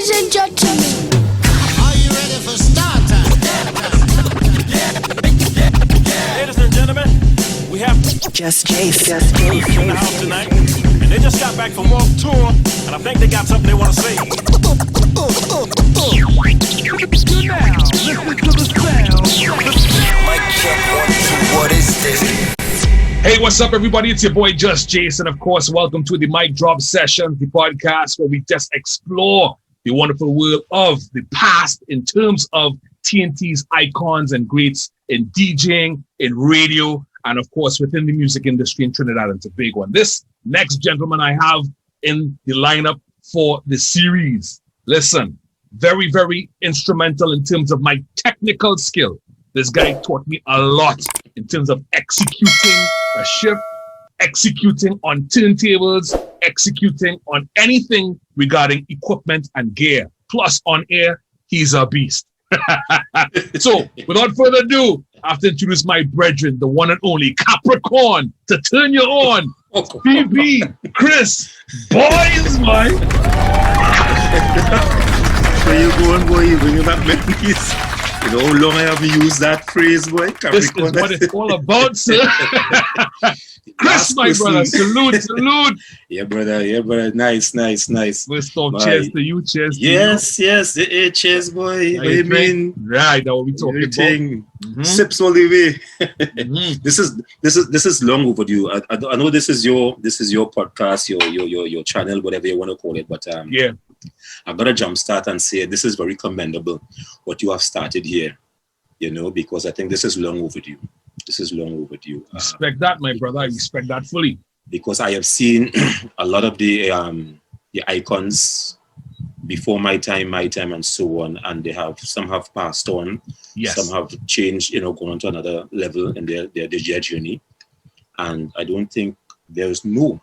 Ladies and gentlemen, are you ready for start time? Ladies and gentlemen, we have Jus Jase in the house tonight, and they just got back from World Tour, and I think they got something they want to say. What is this? Hey, what's up, everybody? It's your boy, Jus Jase, and of course, welcome to the Mic Drop Session, the podcast where we just explore the wonderful world of the past in terms of TNT's icons and greats in DJing, in radio, and of course, within the music industry in Trinidad and Tobago. And this next gentleman I have in the lineup for the series, listen, very, very instrumental in terms of my technical skill. This guy taught me a lot in terms of executing a shift, executing on turntables, executing on anything regarding equipment and gear. Plus, on air, he's a beast. So, without further ado, I have to introduce my brethren, the one and only Capricorn, to turn you on. PB, Chris, boys, man. Where you going, boy? You bringing back memories. You know how long I haven't used that phrase, boy? This is what it's all about, sir. Chris, my brother, salute. Yeah, brother. Nice. First off, cheers to you, cheers to you. Yes. Cheers, boy. What do you mean? Right, now what we talking about. Mm-hmm. Sips all the way. Mm-hmm. This is long overdue. I know this is your podcast, your channel, whatever you want to call it, but yeah. I've got to jumpstart and say this is very commendable what you have started here, because I think this is long overdue. Respect that, my brother. I respect that fully. Because I have seen a lot of the icons before my time, and so on, and some have passed on. Yes. Some have changed, gone on to another level in their journey. And I don't think I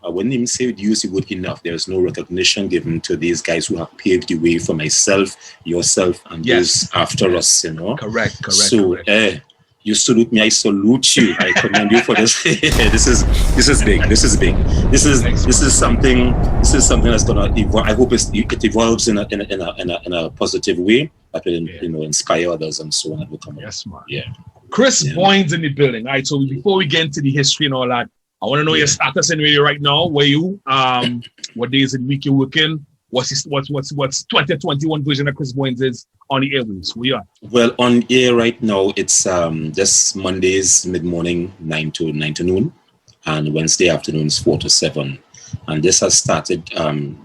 wouldn't even say use the word enough. There's no recognition given to these guys who have paved the way for myself, yourself, and those after us, Correct. So, you salute me, I salute you. I commend you for this. This is big. This is something that's gonna evolve. I hope it evolves in a positive way that will inspire others and so on. That will come. Yes, man. Yeah. Chris Boynes in the building. All right. So before we get into the history and all that, I want to know your status in radio right now. Where you? What days in the week you're working? What's 2021 version of Chris Boynes is on the airwaves? Where you at? Well, on air right now, it's just Mondays mid-morning 9 to noon, and Wednesday afternoons 4 to 7. And this has started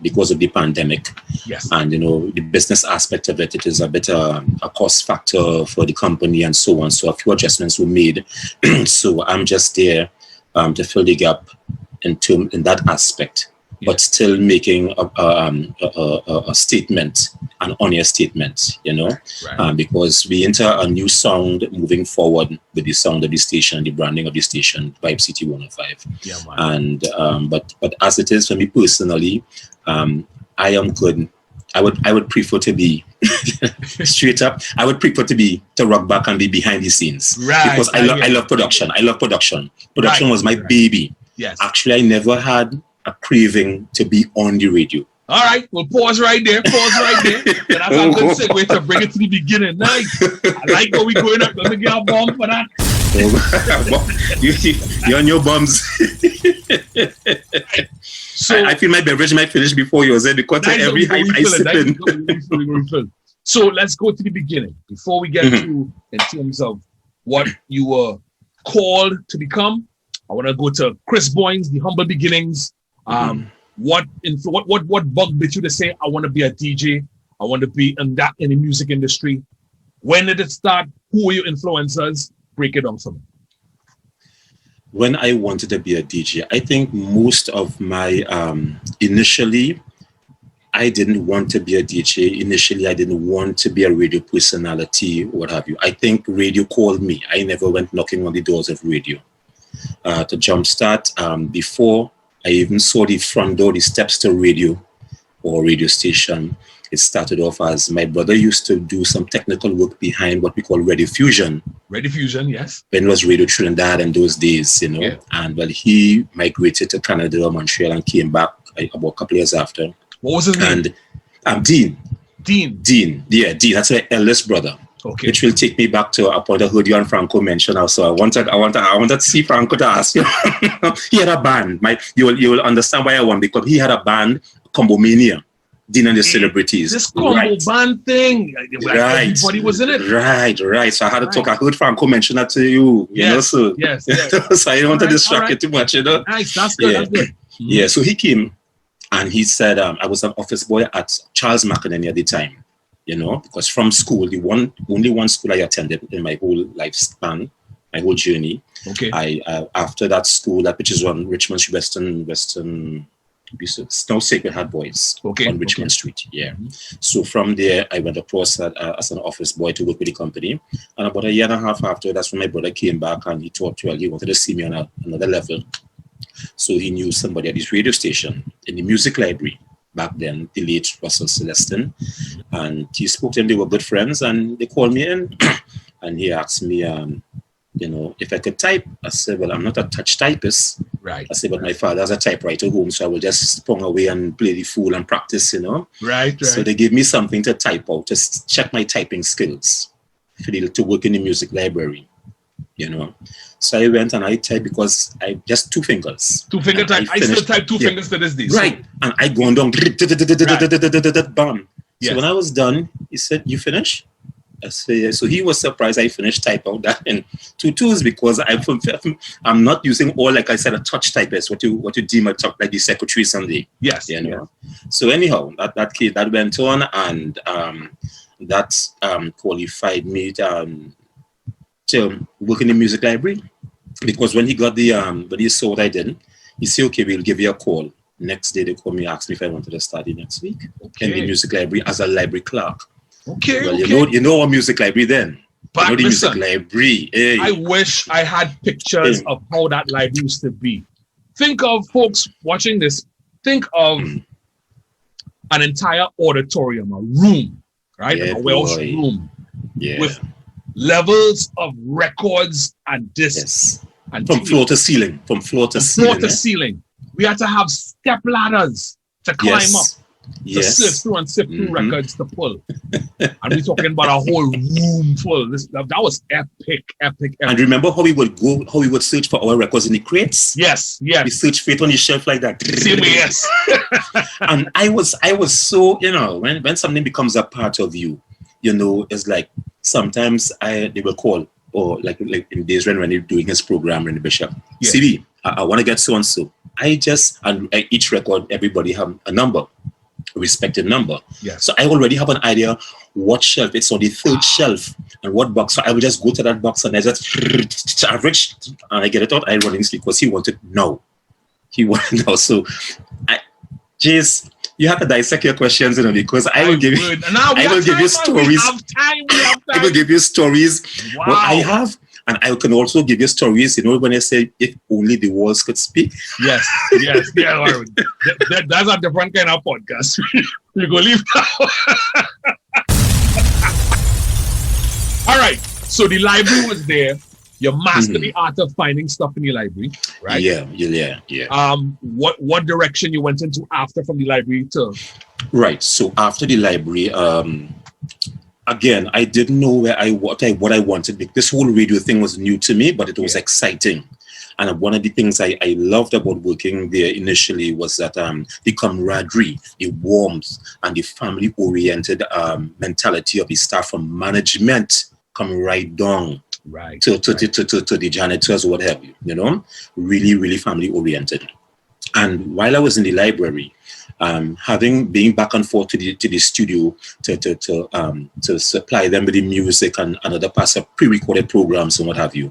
because of the pandemic. Yes. And the business aspect of it is a bit a cost factor for the company and so on. So a few adjustments were made. So I'm just there to fill the gap in that aspect, but still making a statement, an honest statement, right. Because we enter a new sound moving forward with the sound of the station, the branding of the station, Vibe City 105. Yeah, man. And but as it is for me personally, I am good. I would prefer to be straight up. I would prefer to rock back and be behind the scenes, right? Because I love production. Production right. was my baby. Yes. Actually, I never had a craving to be on the radio. All right, well, pause right there. That's a good segue to bring it to the beginning. Nice. I like where we going up. Let me get a bomb for that. You're on your bums. So I feel my beverage might finish before yours, because every hype I sip in. So let's go to the beginning. Before we get to in terms of what you were called to become, I want to go to Chris Boynes, the humble beginnings. What bugged you to say, I want to be a DJ? I want to be in the music industry. When did it start? Who were your influencers? Break it down for me. When I wanted to be a DJ, I think most of my initially, I didn't want to be a DJ. Initially, I didn't want to be a radio personality, what have you. I think radio called me. I never went knocking on the doors of radio. To jumpstart, before I even saw the front door, the steps to radio or radio station, it started off as my brother used to do some technical work behind what we call Radio Fusion. Radio Fusion, yes. When it was Radio Trinidad in those days, Yeah. And he migrated to Canada or Montreal and came back about a couple of years after. What was his name? And Dean. Dean. Dean. That's my eldest brother. Okay. Which will take me back to a point I heard you and Franco mention also. I wanted to see Franco to ask you. He had a band. You will understand why I won, because he had a band, Combo Mania. Dean and the Celebrities. This combo band thing. Right. Everybody was in it. Right. So I had to talk. I heard Franco mention that to you. Yes. So I don't want to distract you too much, Nice. That's good. That's good. Yeah. So he came and he said, I was an office boy at Charles McEnany at the time. Because from school, only one school I attended in my whole lifespan, my whole journey. Okay. I after that school, which is on Richmond Street, Western, now Sacred Heart Boys. Okay. On Richmond Street. Yeah. So from there, I went across as an office boy to work with the company. And about a year and a half after, that's when my brother came back and he wanted to see me on another level. So he knew somebody at this radio station in the music library. Back then, the late Russell Celestin, and he spoke to him. They were good friends, and they called me in, and he asked me, if I could type. I said, well, I'm not a touch typist. Right. I said, but my father has a typewriter at home, so I will just sprung away and play the fool and practice, Right. So they gave me something to type out, to check my typing skills, to work in the music library, So I went and I typed because I just 2 fingers. 2 finger type. I still type 2 fingers to this day. Right. And I go down, bam. So when I was done, he said, you finish? I said, yeah. So he was surprised I finished type out that in 2 tools because I'm not using all, like I said, a touch typist, what you deem a touch, like the secretary someday. Yes. So anyhow, that went on, and that qualified me to work in the music library. Because when he got when he saw what I did, he said, okay, we'll give you a call. Next day, they called me, asked me if I wanted to study next week in the music library as a library clerk. Okay. Well, you know our music library then. But the listen, music library. Hey. I wish I had pictures of how that library used to be. Think of folks watching this. Think of an entire auditorium, a room, right? Yeah, a Welsh room with levels of records and discs. And from floor to ceiling. From floor to ceiling. We had to have step ladders to climb up, to sift through records to pull. And we're talking about a whole room full. That was epic. And remember how we would search for our records in the crates? Yes. We search for it on the shelf like that. Same way, yes. And I was so, when something becomes a part of you, it's like sometimes they will call, or like in days when you're doing his program in the Bishop, CV, I want to get so and so. Each record, everybody have a number, a respective number. Yes. So I already have an idea what shelf. It's on the 3rd shelf and what box. So I will just go to that box and I just average and I get it out. I run in sleep because he wanted now. So Jace, you have to dissect your questions, because I will give you. I will give you stories. We have time. I will give you stories. Wow. What I have, and I can also give you stories. When I say if only the walls could speak. Yes. That's a different kind of podcast. We go leave now. All right. So the library was there. You mastered the art of finding stuff in the library, right? Yeah. What direction you went into after from the library to? Right. So after the library, again, I didn't know what I wanted. This whole radio thing was new to me, but it was exciting. And one of the things I loved about working there initially was that the camaraderie, the warmth, and the family-oriented mentality of the staff from management come right down. Right. To the janitors or what have you, really, really family oriented. And while I was in the library, being back and forth to the studio to supply them with the music and other parts of pre-recorded programs and what have you.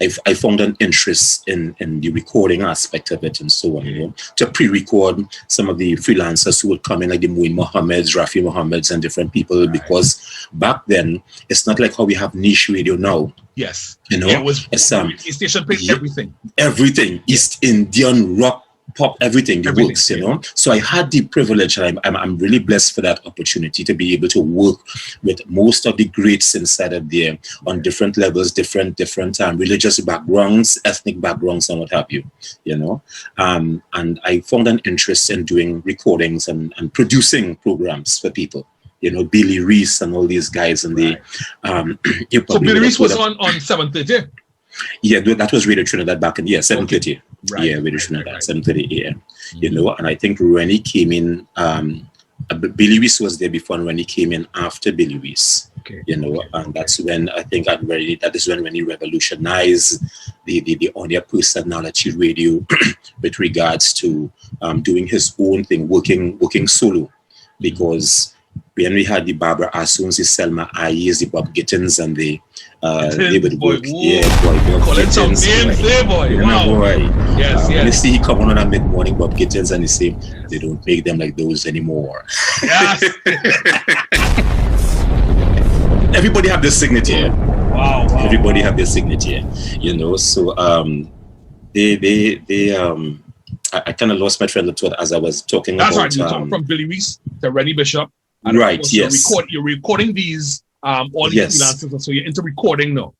I found an interest in the recording aspect of it and so on, to pre-record some of the freelancers who would come in, like the Moin Mohammeds, Rafi Mohammeds, and different people, because back then, it's not like how we have niche radio now. Yes. It was station played everything. Everything. East Indian rock, pop, everything, the Everything, works, you know. So I had the privilege, and I'm really blessed for that opportunity to be able to work with most of the greats inside of there on different levels, different religious backgrounds, ethnic backgrounds, and what have you, you know. And I found an interest in doing recordings and producing programs for people. You know, Billy Reese and all these guys, and right. So Billy Reese was on 7:30. Yeah, that was Radio Trinidad back in 7:30. Okay. Right. Yeah, Radio Trinidad, 7:30 a.m. You know, and I think Rennie came in. Billy Reese was there before, and Rennie came in after Billy Reese. Okay. You know, and that's when I think that is when he revolutionized the audio personality radio with regards to doing his own thing, working solo, because when we had the Barbara Assoons, the Selma Ayes, the Bob Gittins, and the they would work. Bob calling some Gittins, names there, boy. Wow. Boy. Yes, When you see he come on that mid-morning Bob Gittins, and he say they don't make them like those anymore. Yes. Everybody have their signature. Wow. Everybody have their signature. You know, so I kind of lost my train of thought as I was talking That's about. right. You're talking from Billy Reese to Rennie Bishop. And right. Yes. You're recording these all these freelancers, so you're into recording now.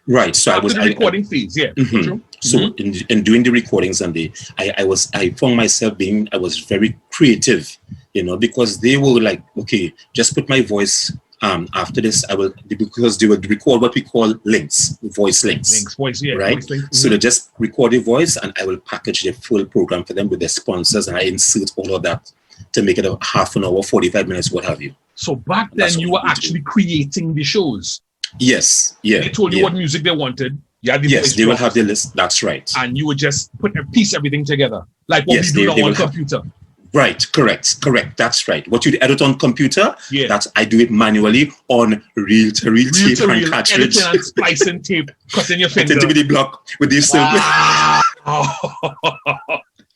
Right. So After the recording phase, yeah. Mm-hmm. So in doing the recordings, and I found myself I was very creative, you know, because they were like, okay, just put my voice. After this, because they would record what we call voice links. Right? Voice links. So they just record a voice, and I will package the full program for them with their sponsors, and I insert all of that to make it a half an hour, 45 minutes, what have you. So back then, you were actually creating the shows. Yes. Yeah. They told you what music they wanted. You had the yes, they will have the list. That's right. And you would just piece everything together, like what we do now on computer. Right, correct. That's right. What you edit on computer, that's I do it manually on reel-to-reel tape and cartridge. Editing and splicing tape, cutting your finger. Into the block with this. Wow.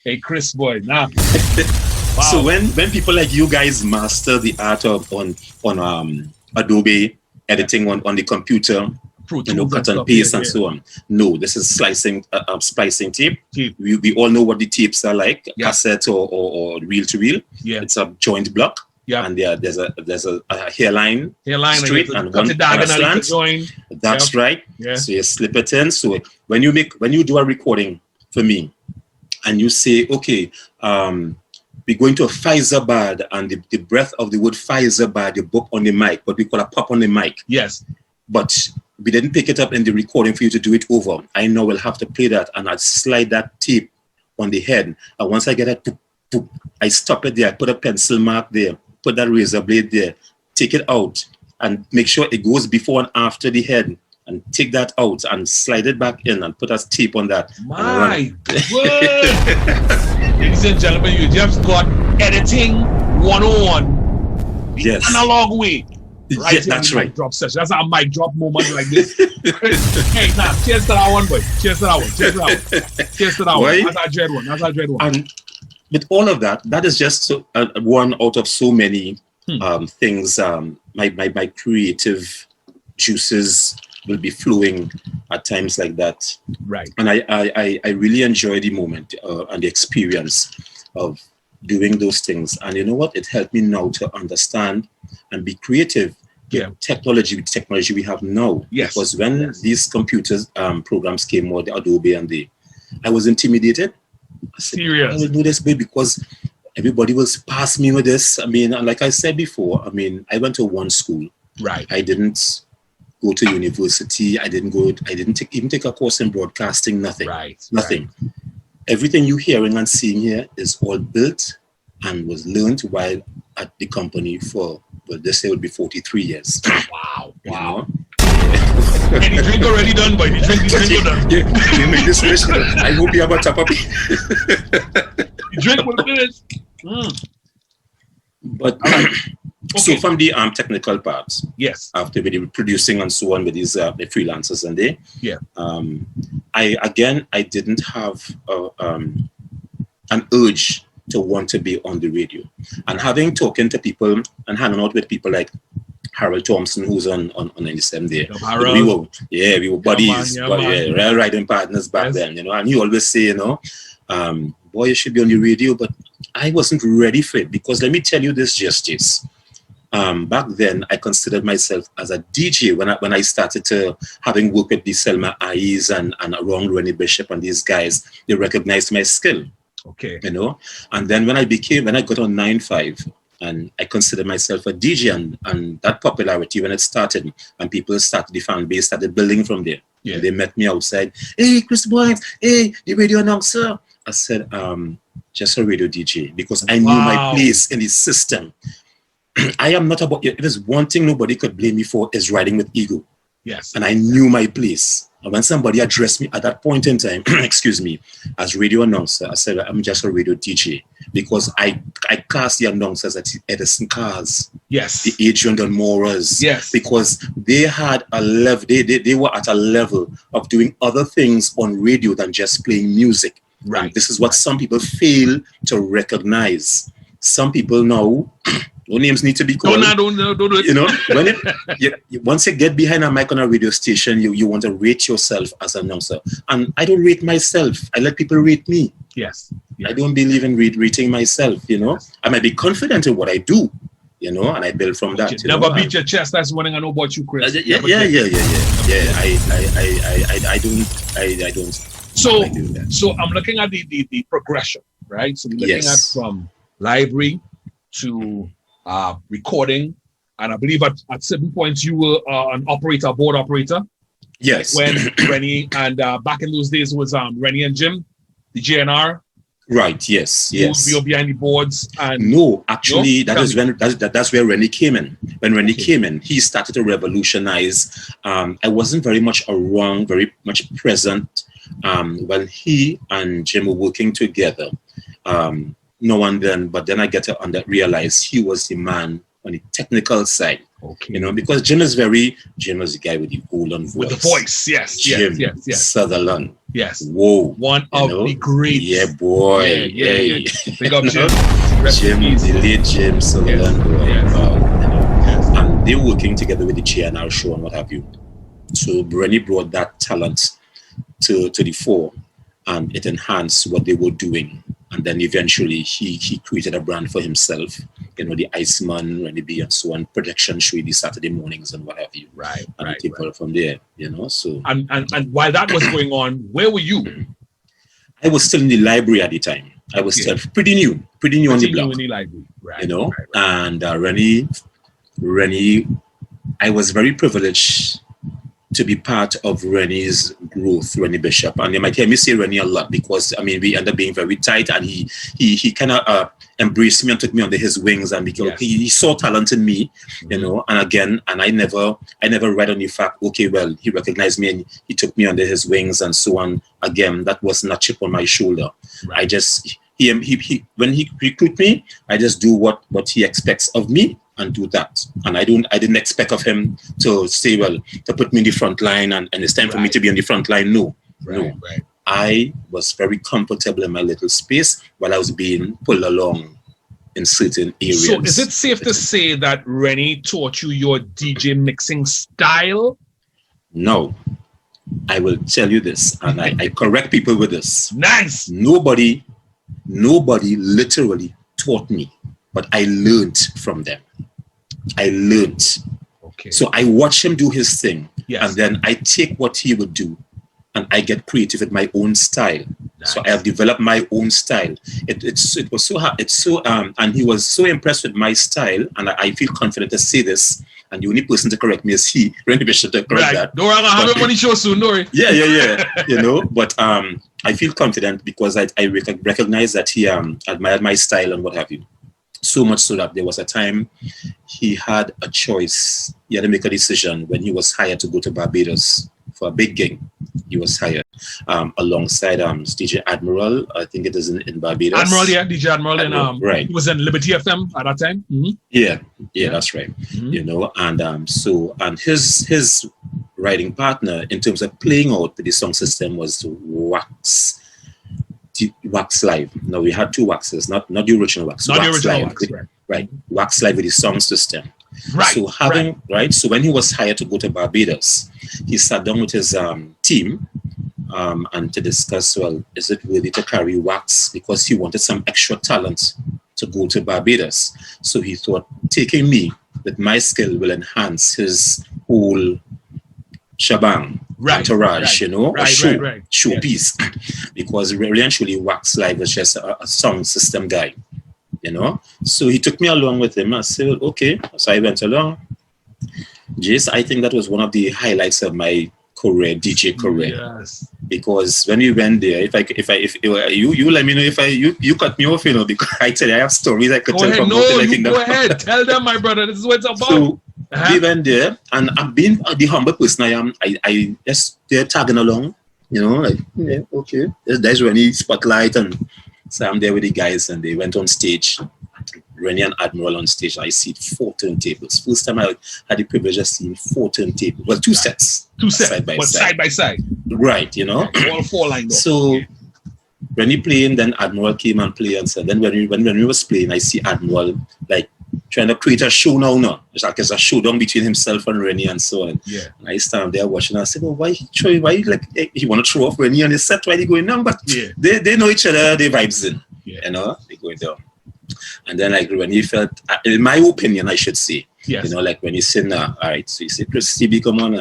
Hey, Chris boy, nah. Wow. So when people like you guys master the art of on Adobe editing on the computer, you know, cut and paste and so on. No, this is splicing tape. We all know what the tapes are like, cassette or reel to reel. Yeah, it's a joint block. Yeah, and there's a hairline straight and one slant. That's right. Yeah. So you slip it in. So when you do a recording for me, and you say, okay, we're going to a Faizabad, and the breath of the word Faizabad, you book on the mic, what we call a pop on the mic. Yes, but we didn't pick it up in the recording for you to do it over. I know we'll have to play that, and I'd slide that tape on the head. And once I get it, I stop it there. I put a pencil mark there, put that razor blade there, take it out, and make sure it goes before and after the head, and take that out and slide it back in and put a tape on that. My word! Ladies and gentlemen, you just got editing 101 the analog way. Right, yes, that's right. Drop session. That's a mic drop moment like this. Hey, now, cheers to that one, boy. Cheers to that one. Cheers to that one. That's our dread one. And with all of that, that is just one out of so many things. My creative juices will be flowing at times like that. Right. And I really enjoy the moment and the experience of doing those things. And you know what? It helped me now to understand and be creative. With technology we have now. Yes. Because when these computers programs came out, the Adobe and I was intimidated. I said, I will do this because everybody will pass me with this. I mean, like I said before, I mean, I went to one school. Right. I didn't go to university. I didn't even take a course in broadcasting. Nothing. Right. Nothing. Right. Everything you're hearing and seeing here is all built and was learned while at the company for, well, this year would be 43 years. Wow. Wow. And the drink already done, boy. The drink done. You made this wish. I hope you have a top up. The drink will finish. But so from the technical parts, yes, after we were producing and so on with these the freelancers and I didn't have an urge to want to be on the radio, and having talking to people and hanging out with people like Harold Thompson, who's on 97 there. We were buddies, riding partners back then, you know. And he always say, you know, boy, you should be on the radio. But I wasn't ready for it because let me tell you this, Jus Jase. Back then, I considered myself as a DJ when I started to having worked with the Selma Eyes and around Rennie Bishop and these guys. They recognized my skill. Okay. You know, and then when I got on 9-5, and I considered myself a DJ, and that popularity when it started, and people started, the fan base started building from there. Yeah. And they met me outside. Hey, Chris Boynes, hey, the radio announcer. I said, just a radio DJ, because I knew my place in the system. I am not about, it is one thing nobody could blame me for is riding with ego. Yes. And I knew my place. And when somebody addressed me at that point in time, excuse me, as radio announcer, I said, I'm just a radio DJ, because I cast the announcers at Edison Cars. Yes. The Adrian Dunmoras. Yes. Because they had a level, they were at a level of doing other things on radio than just playing music. Right. And this is what some people fail to recognize. Some people now, no names need to be called. Don't do it. You know, when once you get behind a mic on a radio station, you want to rate yourself as an announcer. And I don't rate myself. I let people rate me. Yes. I don't believe in rating myself, you know. Yes. I might be confident in what I do, you know, and I build from that. You never know? Beat your chest. That's one thing I know about you, Chris. Yeah. I don't. So I'm looking at the progression, right? So we're looking at from library to recording, and I believe at certain points you were an operator, board operator. Yes. When Rennie and back in those days was Rennie and Jim, the JNR. Right. Yes. Yes. You're behind the boards. And no, actually, that's where Rennie came in. When Rennie came in, he started to revolutionize. I wasn't very much around, very much present when he and Jim were working together. No one then, but then I get to realize he was the man on the technical side. Okay. You know, because Jim is the guy with the golden voice. With the voice, yes. Jim Sutherland. Yes. Whoa. One of the greats. Yeah, boy. Yeah. Big up Jim. The late Jim Sutherland. Yes. Yes. And they were working together with the JNR show and what have you. So Rennie brought that talent to the fore, and it enhanced what they were doing. And then eventually he created a brand for himself, you know, the Iceman, Rennie B, and so on, production show, the Saturday mornings and what have you. Right. And people from there, you know. So and while that was going on, where were you? I was still in the library at the time. I was still pretty new on the block. In the library, right? You know, and Rennie, I was very privileged to be part of Rennie's growth, Rennie Bishop. And you might hear me say Rennie a lot because, I mean, we end up being very tight, and he kind of embraced me and took me under his wings, and because he saw talent in me, you know, and again, and I never read on the fact, okay, well, he recognized me and he took me under his wings and so on. Again, that was not a chip on my shoulder. Right. I just, when he recruit me, I just do what he expects of me, and do that. And I didn't expect of him to say, well, to put me in the front line and it's time for me to be on the front line. No. I was very comfortable in my little space while I was being pulled along in certain areas. So is it safe to say that Rennie taught you your DJ mixing style? No. I will tell you this, and I correct people with this. Nice. Nobody literally taught me, but I learned from them. I learned. Okay. So I watch him do his thing, and then I take what he would do, and I get creative with my own style. Nice. So I have developed my own style. It was so and he was so impressed with my style, and I feel confident to say this. And the only person to correct me is he. Rennie Bishop to correct that. Don't worry, I'll have him on the show soon. Don't worry. Yeah. You know, but I feel confident because I recognize that he admired my style and what have you. So much so that there was a time he had a choice. He had to make a decision when he was hired to go to Barbados for a big gig. He was hired alongside DJ Admiral. I think it is in Barbados. DJ Admiral. Right. He was in Liberty FM at that time. Mm-hmm. Yeah, that's right. Mm-hmm. You know, and his writing partner in terms of playing out the song system was Wax Live. No, we had two waxes, not the original wax. Not wax the original live, wax, right. Wax Live with the song system. Right. So so when he was hired to go to Barbados, he sat down with his team and to discuss, well, is it worthy to carry wax? Because he wanted some extra talent to go to Barbados. So he thought taking me with my skill will enhance his whole shebang, entourage, showpiece. Because really and truly, Wax Live was just a sound system guy, So he took me along with him. I said, well, okay. So I went along. Jace, I think that was one of the highlights of my career, DJ career. Yes. Because when we went there, if you let me know if you cut me off, because I tell you I have stories I could tell from go ahead. Tell them, my brother. This is what it's about. So we went there, and I'm being the humble person I am. I just they're tagging along, okay. There's Rennie Spotlight, and so I'm there with the guys, and they went on stage. Rennie and Admiral on stage. I see 4 turntables. First time I had the privilege of seeing 4 turntables. Well, 2 sets. 2 sets, side by side. Right, All 4 lined up. So when he playing, then Admiral came and played, and so then when we was playing, I see Admiral like trying to create a show now. It's like it's a showdown between himself and Rennie and so on. Yeah. And I stand there watching. And I said, "Oh, why he want to throw off Rennie on his set? Why he going down?" But they know each other. They vibes in. Yeah. They going down. And then like when he felt, in my opinion, I should say, like when he said, all right, so he said, Chris TB, come on,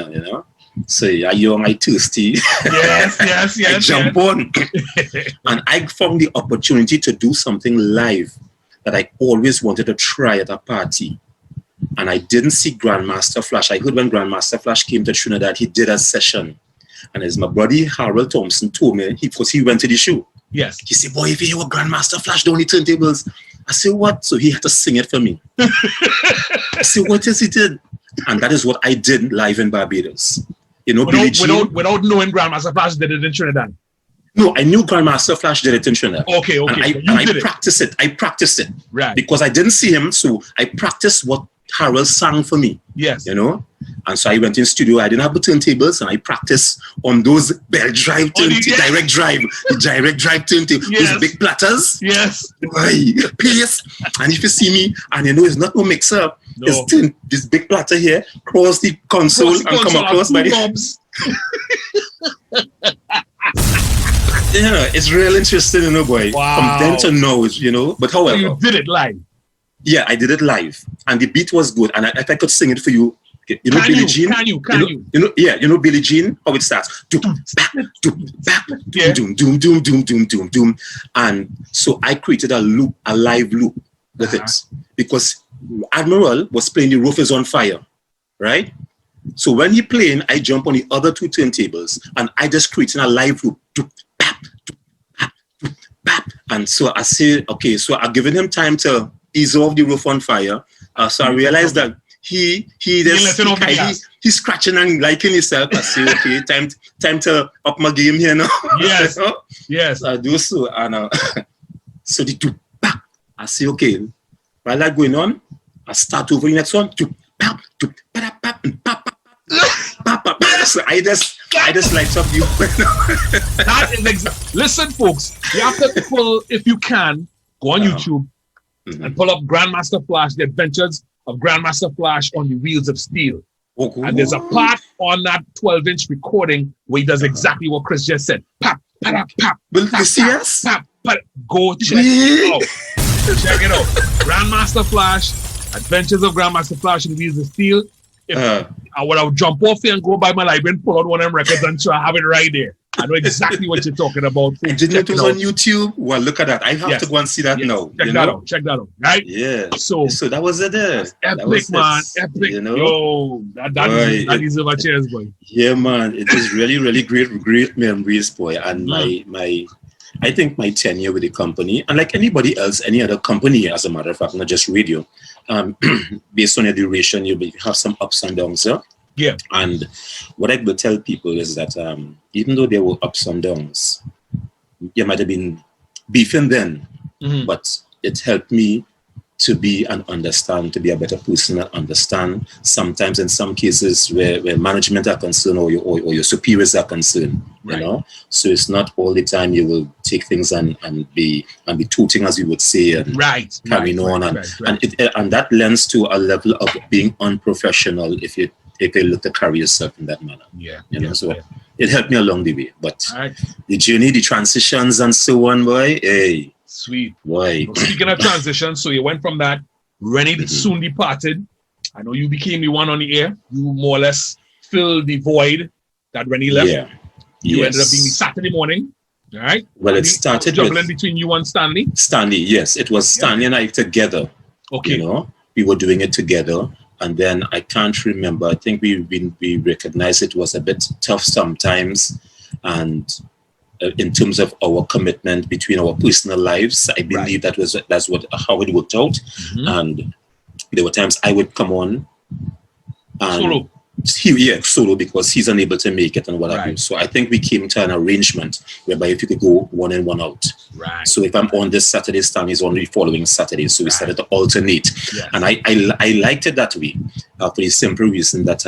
So you're young, I thirsty. Yes. I jump on. And I found the opportunity to do something live that I always wanted to try at a party. And I didn't see Grandmaster Flash. I heard when Grandmaster Flash came to Trinidad, he did a session. And as my buddy Harold Thompson told me, because he went to the show. Yes. He said, boy, if you hear what Grandmaster Flash down the turntables. I said, what? So he had to sing it for me. I said, what is he did? And that is what I did live in Barbados. Without knowing Grandmaster Flash did it in Trinidad. No, I knew Grandmaster Flash did it in Trinidad. Okay. And I practiced it. I practiced it. Right. Because I didn't see him, so I practiced what Harold sang for me. Yes. And so I went in studio. I didn't have the turntables, and I practiced on those belt drive direct drive turntable. Yes. Those big platters. Yes. Pace. And if you see me, and it's not no mix up. No. It's this big platter here, cross the console and come across by the it's real interesting, boy. Wow. From then to now, But however, so you did it live. Yeah, I did it live, and the beat was good. And if I could sing it for you, Billie Jean. Can you? Billie Jean. How it starts? Doom, doom, doom, doom, doom, doom, doom. And so I created a live loop with it, because Admiral was playing The Roof Is on Fire, right? So when he playing, I jump on the other 2 turntables, and I just created a live loop. And so I say, okay, so I've given him time to ease off The Roof on Fire. So I realized that he's scratching and liking himself. I say, okay, time to up my game here now. Yes. Yes. So I do so, and so the two, I say, okay, while that's going on, I start over the next one. So I just light up you. That is listen, folks. You have to pull, if you can, go on YouTube and pull up Grandmaster Flash, The Adventures of Grandmaster Flash on the Wheels of Steel. And there's a part on that 12-inch recording where he does exactly what Chris just said. Pop, pop, pop. Will you see us? Pop, pop. Go check it out. Check it out. Grandmaster Flash, Adventures of Grandmaster Flash on the Wheels of Steel. I would jump off here and go by my library and pull out one of them records and so I have it right there. I know exactly what you're talking about. And didn't it was on YouTube? Well, look at that. I have to go and see that now. Check that out. Right? Yeah. So that was it there. Epic, man. Epic. Yo, that deserves a cheers, boy. Yeah, man. It is really, really great memories, boy. And I think my tenure with the company, and like anybody else, any other company, as a matter of fact, not just radio, based on your duration, you will have some ups and downs, sir. Yeah. And what I will tell people is that even though there were ups and downs, you might have been beefing then, but it helped me to be and understand, to be a better person and understand. Sometimes in some cases where management are concerned or your superiors are concerned, you know. So it's not all the time you will take things and be tooting, as you would say, and carrying on. And that lends to a level of being unprofessional if you look to carry yourself in that manner. Yeah. You know, so it helped me along the way. But All right. the journey, the transitions and so on, boy, hey, Sweet. boy. So speaking of transition, so you went from that. Rennie soon departed. I know you became the one on the air. You more or less filled the void that Rennie left. Yeah. You Yes. ended up being the Saturday morning. All right. Well, it And started juggling with between you and Stanley. Stanley. Yes, it was Stanley and I together. Okay. You know, we were doing it together. And then I can't remember. I think we recognized it was a bit tough sometimes. And in terms of our commitment between our personal lives, I believe that's how it worked out. And there were times I would come on and Solo. Solo, because he's unable to make it and what have you. So I think we came to an arrangement whereby if you could go one in, one out. Right. So if I'm on this Saturday, Stanley's on the following Saturday. So we started to alternate. Yes. And I liked it that way for the simple reason that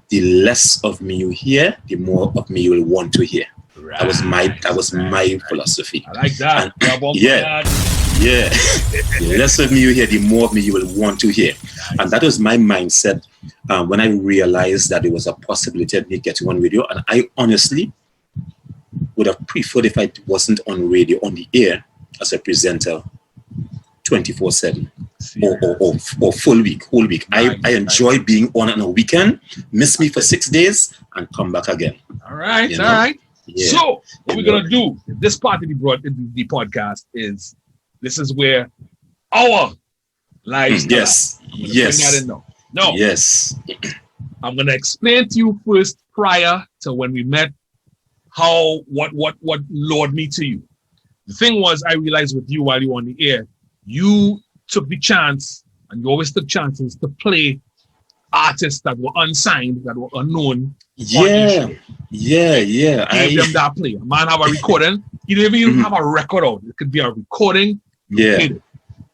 the less of me you hear, the more of me you will want to hear. Right. That was my philosophy. I like that. Yeah. The less of me you hear, the more of me you will want to hear. Nice. And that was my mindset when I realized that there was a possibility of me getting on radio. And I honestly would have preferred if I wasn't on radio, on the air, as a presenter 24/7 or whole week. Nice. I enjoy being on a weekend, miss me for 6 days, and come back again. All right. You All know? right. Yeah. So what we're gonna do in this part of the podcast is this is where our lives. Yes. Bring that in now. No. Yes. I'm gonna explain to you first, prior to when we met, how what lured me to you. The thing was, I realized with you while you were on the air, you took the chance, and you always took chances to play artists that were unsigned, that were unknown. Yeah. Gave them that play. A man have a recording. He didn't even have a record out. It could be a recording. You played it.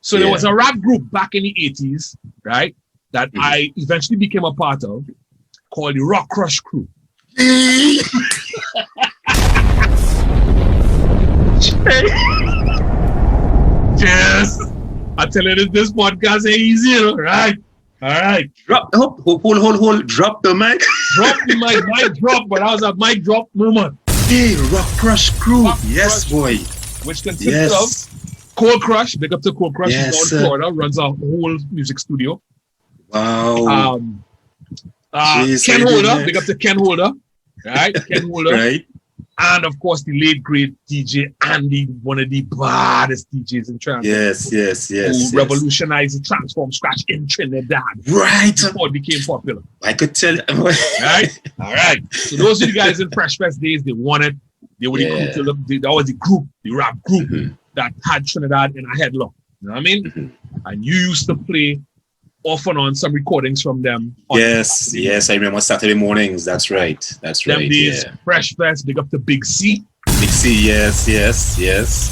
So there was a rap group back in the 80s, right, that I eventually became a part of, called the Rock Crush Crew. Yes. I tell you this podcast ain't easy, you know, right? All right. Hold. Drop the mic. Drop the mic drop, but I was a mic drop moment. Hey, Rock Crush Crew. Rock Yes, Crush boy. Which consists of Cold Crush. Big up to Cold Crush. Yes, He's out in Florida, runs a whole music studio. Wow. Jeez, Ken I did Holder. that. Big up to Ken Holder. Right? Ken Holder. Right. And of course, the late great DJ Andy, one of the baddest DJs in Trinidad. Yes. Who revolutionized the trance from scratch in Trinidad. Right. Before it became popular. I could tell. Right? All right. So those are the guys in Fresh Fest days. They wanted. They were the group. That was the group, the rap group that had Trinidad in a headlock. You know what I mean? And you used to play off and on some recordings from them. Yes. I remember Saturday mornings. That's right. Them days, Fresh Fest, big up to Big C. Big C, yes.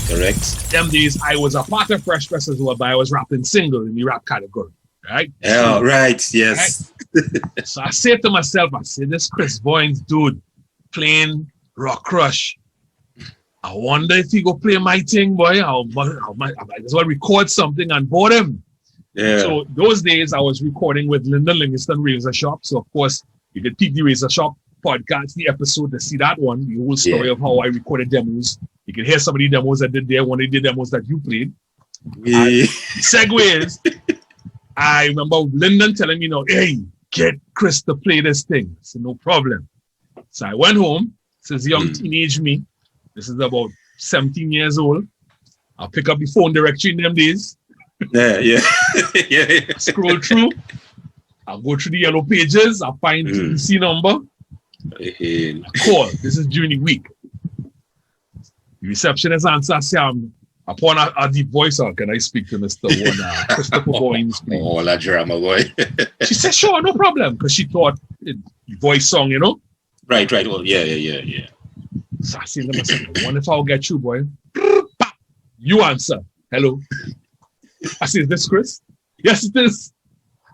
Correct. Them days, I was a part of Fresh Fest as well, but I was rapping single in the rap category. Right? Oh, right. Yes. Right? So I said to myself, this Chris Boynes dude playing Rock Crush. I wonder if he go play my thing, boy. I might as well record something and board him. Yeah. So those days I was recording with Linda Livingston Razor Shop. So of course you could peek the Razor Shop podcast, the episode to see that one, the whole story of how I recorded demos. You can hear some of the demos I did there, one of the demos that you played. Segues. I remember Lyndon telling me, hey, get Chris to play this thing. I said, no problem. So I went home. This is young teenage me. This is about 17 years old. I'll pick up the phone directory in them days. Yeah. Scroll through. I'll go through the yellow pages. I'll find the PC number. I call. This is during the week. The receptionist answers, upon a deep voice, can I speak to Mr. Christopher Boynes, please? Oh, that drama, boy. She said, sure, no problem. Because she thought voice song, you know? Right. Well, yeah. So I said to myself, I wonder if I'll get you, boy. You answer. Hello. I said, is this Chris? Yes, it is.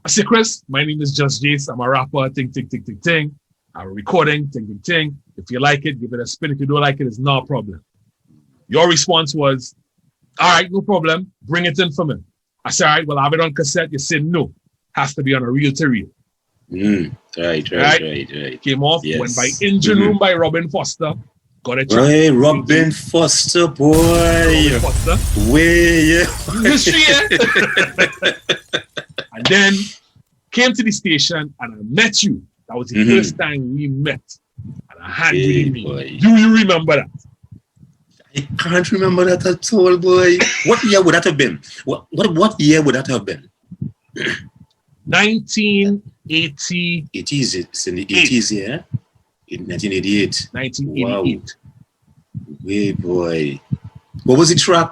I said, Chris, my name is Jus Jase. I'm a rapper. Ting. I'm recording. Ting. If you like it, give it a spin. If you don't like it, it's no problem. Your response was, all right, no problem. Bring it in for me. I said, all right, well, I have it on cassette. You said, no. Has to be on a reel to reel. Right. Came off, Yes. went by Engine Room by Robin Foster. Got a track. Hey, Robin Foster, boy. Robin Foster. Way, yeah. History, yeah. And then came to the station and I met you. That was the first time we met. And I had you in me. Boy. Do you remember that? I can't remember that at all, boy. What year would that have been? What year would that have been? 1980. It's in the 80s, yeah? In 1988. 1988. Wow. Way, boy. What was the track?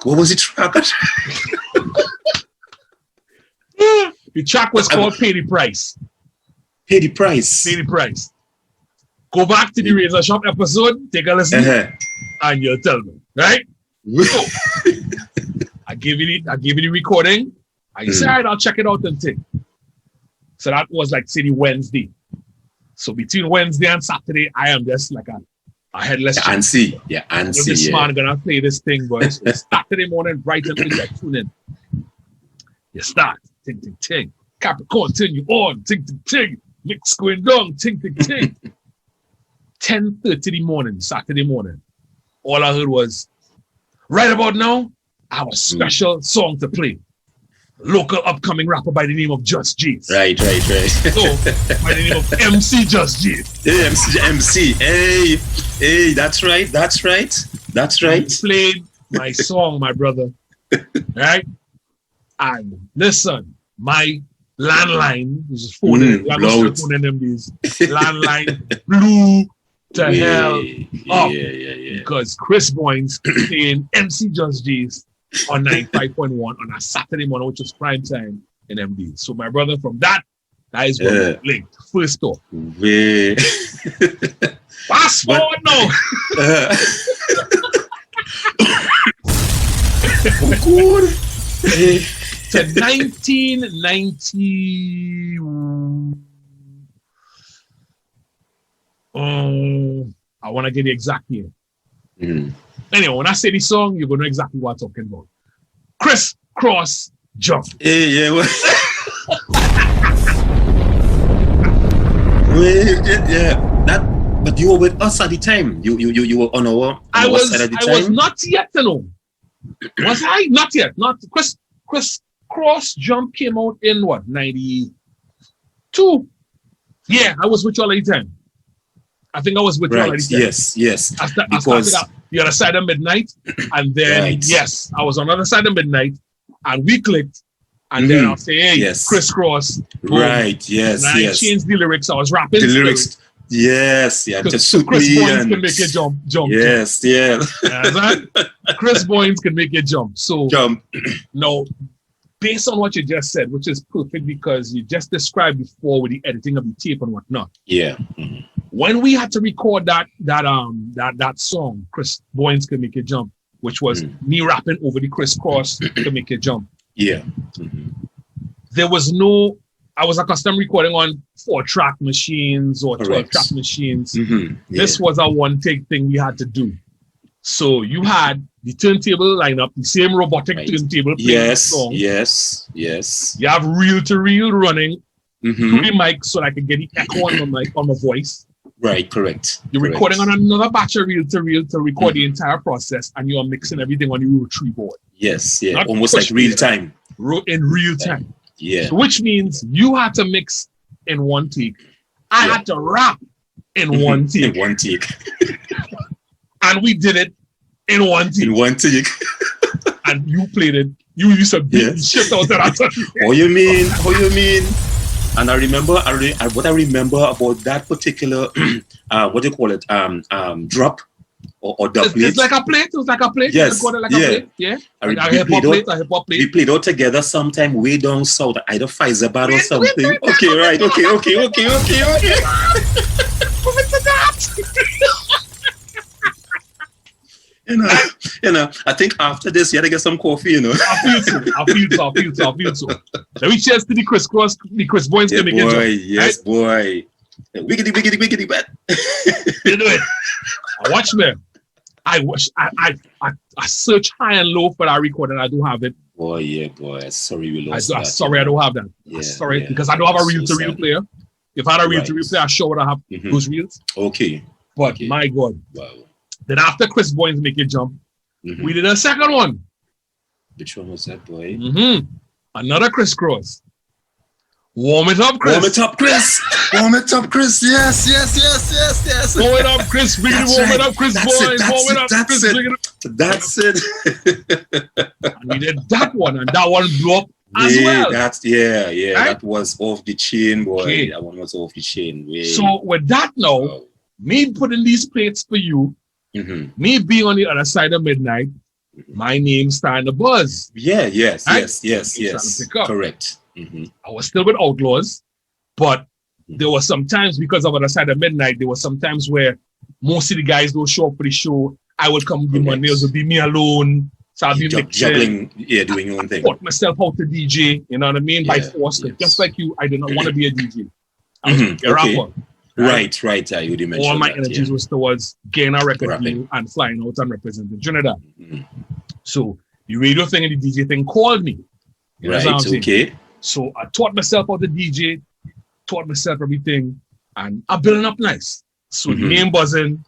The track was called Pay the Price. Pay the Price. Pay the Price. Go back to the Razor Shop episode, take a listen, and you'll tell me, right? So, I give you the recording. I said, all right, I'll check it out and take. So that was like, say, the Wednesday. So between Wednesday and Saturday, I am just like a headless. Ansi. This man gonna play this thing, but Saturday morning, bright and early, tune in. You start, ting, ting, ting. Capricorn, turn you on, ting, ting, ting. Mix going down, ting, ting, ting. 10:30 in the morning, Saturday morning. All I heard was, right about now, I have a special song to play. Local upcoming rapper by the name of Jus Jase. Right. So, by the name of MC Jus Jase. Hey, MC. Hey, that's right. He played my song, my brother. Right? And listen, my landline, this is phone in them days. Landline blew to hell up. Yeah. Because Chris Boynes playing MC Jus Jase on 95.1 on a Saturday morning, which was prime time in MD. So my brother, from that is what we linked. First off. Fast forward now. To 1990. I want to get the exact year. Anyway, when I say the song, you're going to know exactly what I'm talking about. Criss Cross Jump. Yeah. But you were with us at the time. You were on our side at the time. I was not yet, Was I? Not yet. Not Criss Cross Jump came out in what, 92? Yeah, I was with you all the time. I think I was with you all the time. Yes. I started up the other side of midnight, and then yes, I was on the other side of midnight, and we clicked, and then I'll say, hey, Criss Cross. Boom. Right, yes. I changed the lyrics. I was rapping the lyrics. Yes, yeah. Chris Boynes can make it jump. Yes, yeah. Chris Boynes can make it jump. So no, based on what you just said, which is perfect because you just described before with the editing of the tape and whatnot. Yeah. When we had to record that song, Chris Boynes Can Make It Jump, which was me rapping over the Criss Cross to make it jump. Yeah. There was no, I was accustomed recording on 4-track machines or 12-track machines. This was a one-take thing we had to do. So you had the turntable lineup, the same robotic turntable playing the song. Yes. You have reel-to-reel running through the mic so that I could get the echo on my voice. Right, correct. You're recording on another batch of reel-to-reel to record the entire process, and you are mixing everything on the rotary board. Yes, yeah. Not almost like real time. In real time. Yeah. So which means you had to mix in one take. I had to rap in one take. In one take. And we did it in one take. In one take. And you played it. You used to beat the shit out of that. How you mean? And I remember, what I remember about that particular, what do you call it, drop or dub plate. It's like a plate. It was like a plate. Yes. A plate. Yeah. A hip hop plate. We played out together sometime way down south, either Pfizer or something. Okay. Moving to that. You know, I think after this, you had to get some coffee, I feel so. Let me cheers to the Criss Boynes Can Make It Jump. Yes, boy. Wiggity, bet. You know it. Watch me. I search high and low for that record and I don't have it. Boy. Sorry we lost that. Sorry, I don't have that. Yeah, because I don't have a reel-to-reel player. If I had a reel to Right. replay, I sure would have those reels. Okay. But Okay. my God. Wow. Then after Chris Boynes Make It Jump, we did a second one. Which one was that, boy? Another crisscross. Warm it up, Chris. Warm it up, Chris. Warm it up, Chris. Yes, yes, yes, yes, yes. Warm it up, Chris. Bring it, That's warm right. it up, Chris That's it, Boynes. that's Warm it it, up, that's Chris. it. Bring it up. That's it. And we did that one, and that one blew up as Yeah, well. Right? That was off the chain, boy. Okay. That one was off the chain. Yeah. So with that now, Wow. me putting these plates for you, me being on the other side of midnight, my name starting to buzz. Yeah, yes, Right? yes, yes, It's yes. starting to pick up. Correct. I was still with Outlaws, but there were some times because of other side of midnight, there were some times where most of the guys don't show up for the show. I would come do my nails, would be me alone. So I'd be mixing, Juggling, doing your own thing. taught myself how to DJ, you know what I mean? By Yeah, force. yes. Just like you, I did not want to be a DJ. I was a Okay. rapper. Right. I would mention All my that, energies was towards getting a record Rapping. deal and flying out and representing Trinidad. So the radio thing and the DJ thing called me. You know what I'm Right, saying? okay. So I taught myself how to DJ, taught myself everything, and I'm building up nice. So the name buzzing,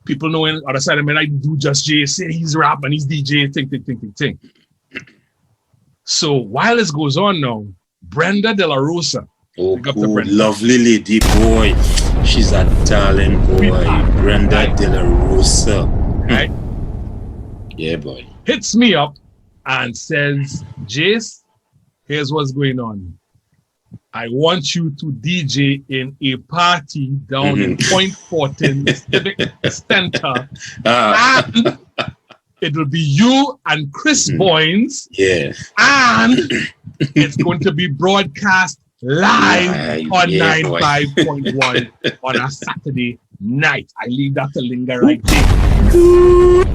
people knowing other side of me, I do Jus Jase, say he's rap and he's DJ, thing. So while this goes on now, Brenda De La Rosa, Oh, Big up to cool. Brenda. Lovely lady, boy. She's a darling boy. Sweetheart. Brenda Right. De La Rosa. right, Yeah, boy. hits me up and says, Jace, here's what's going on. I want you to DJ in a party down in Point Fortin Civic Center. And it will be you and Chris Boynes, Yeah. and it's going to be broadcast live Right, on yeah, boy. 95.1 on a Saturday night. I leave that to linger right there.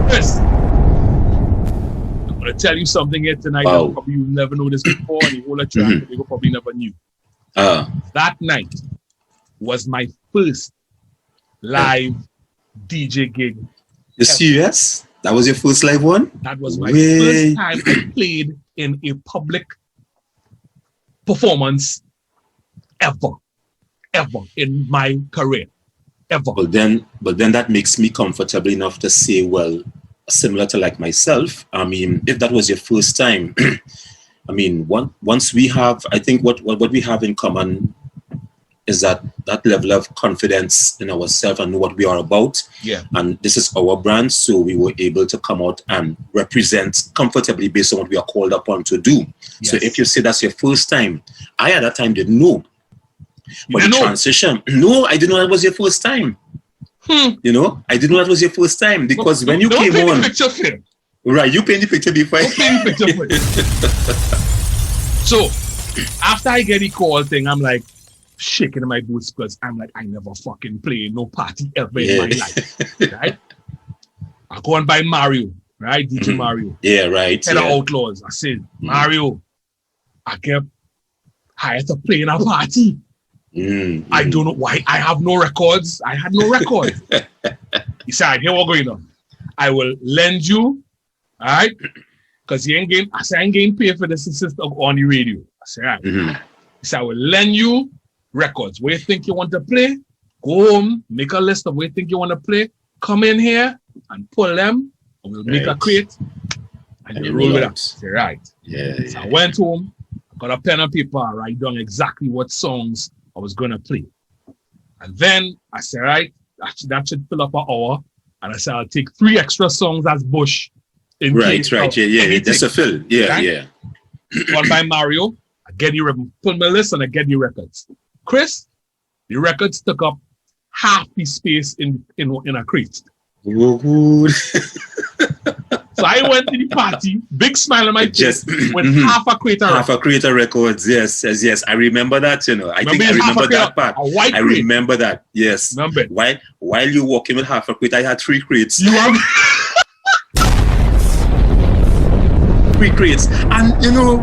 Chris, I'm going to tell you something here tonight Wow. that probably you've never noticed before, and the whole of Toronto people probably never knew. That night was my first live DJ gig. You serious? That was your first live one? That was my Way. first time I played in a public performance ever in my career. Ever. But then that makes me comfortable enough to say, well, similar to like myself, I mean, if that was your first time, I mean, once we have, I think what we have in common is that level of confidence in ourselves and know what we are about. Yeah. And this is our brand, so we were able to come out and represent comfortably based on what we are called upon to do. So Yes. if you say that's your first time, I at that time didn't know. But didn't the know? transition, no, I didn't know that was your first time. You know, I didn't know that was your first time because when you Don't came paint the on, picture for him. right, you paint the picture before. Don't paint the picture for him. So after I get the call thing, I'm like shaking in my boots because I'm like, I never fucking play no party ever in my life. Right? I go on by Mario, right? DJ Mario. Yeah, right. Head of Yeah. Outlaws. I said, Mario, I get hired to play in a party. I don't know why. I have no records. I had no records. He said, here what's going on. I will lend you, all right? Because you ain't getting, I said, I ain't getting paid for this system on the radio. I said, all right. He said, I will lend you records. Where you think you want to play? Go home, make a list of where you think you want to play. Come in here and pull them. And we'll make a Right. crate. And And you you roll roll it out. up. I said, right. Yeah, So I went home, got a pen and paper, write down exactly what songs I was going to play. And then I said, right, that should fill up an hour. And I said, I'll take 3 extra songs as Bush. In Right, case right. of Yeah. anything. That's a fill. Yeah, Right? yeah. One by Mario, I get you, pull my list and I get you records. Chris, the records took up half the space in a crate. Woo-hoo. So I went to the party, big smile on my face, Just with half a crate of half a creator records. Yes. I remember that. You know, I think I it's half a remember crate, that part. a white I crate. remember that. Yes. Remember it? While you walking with half a crate, I had 3 crates. You have 3 crates, and you know,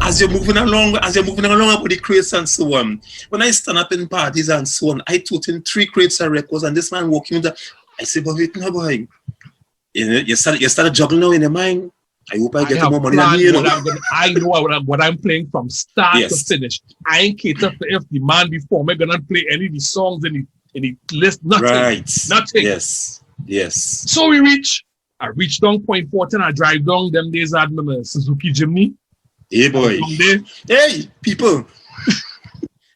as you're moving along with the crates and so on. When I stand up in parties and so on, I tote in 3 crates of records, and this man walking with that. I say, but wait, no boy. You know, you start juggling now in your mind. I hope I get have more money than planned me, you know. I know what I'm playing from start to finish. I ain't cater for if the man before me gonna play any of the songs in the list. Nothing. Right. Nothing. Yes. So I reached down Point 14. I drive down them days I had my Suzuki Jimny. Hey boy. Hey people.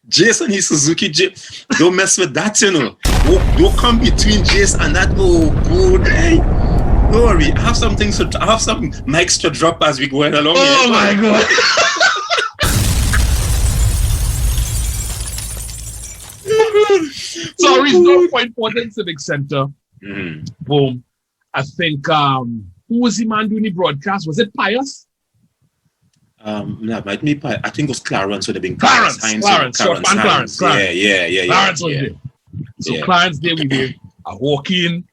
Jason, his Suzuki don't mess with that, you know. Don't come between Jason and that. Oh, good. Hey, don't worry. I have some mics to drop as we go along. Oh my God. So I reached down Point 14 Civic Center. Boom. I think who was the man doing the broadcast? Was it Pius? No, it might be I think it was Clarence would have been Clarence. Clarence. Yeah. Clarence was there. So Clarence there we did. I walk in,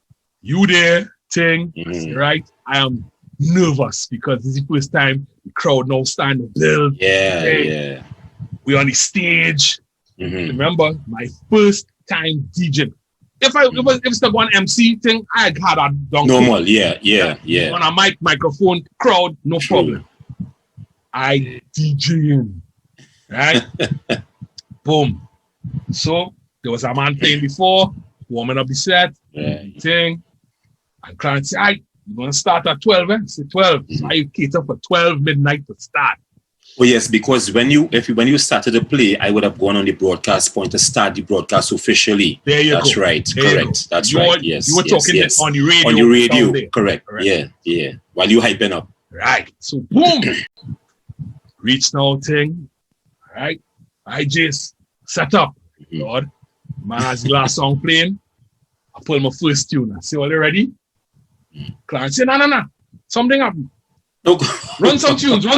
you there, thing, right? I am nervous because this is the first time the crowd now starting to build. Yeah. We on the stage. Remember, my first time DJing. If it's the one MC thing, I had a donkey. Normal, yeah. On a microphone, crowd, no problem. I DJing, right? Boom. So there was a man playing before, warming up the set, thing. And Clarence said, "Alright, you're gonna start at 12, eh?" I said 12. So I cater for 12 midnight to start. Oh yes, because when you started to play, I would have gone on the broadcast point to start the broadcast officially. There you go. That's right. Correct. That's right. Yes. You were talking on the radio. On the radio. Correct. Yeah. While you hyping up. Right. So boom. Reach now thing. Right. I just set up. Lord. Man has the last song playing. I pull my first tune. I say, "Are you ready?" Clarence said, No. Something happened. No. Run some tunes. Tell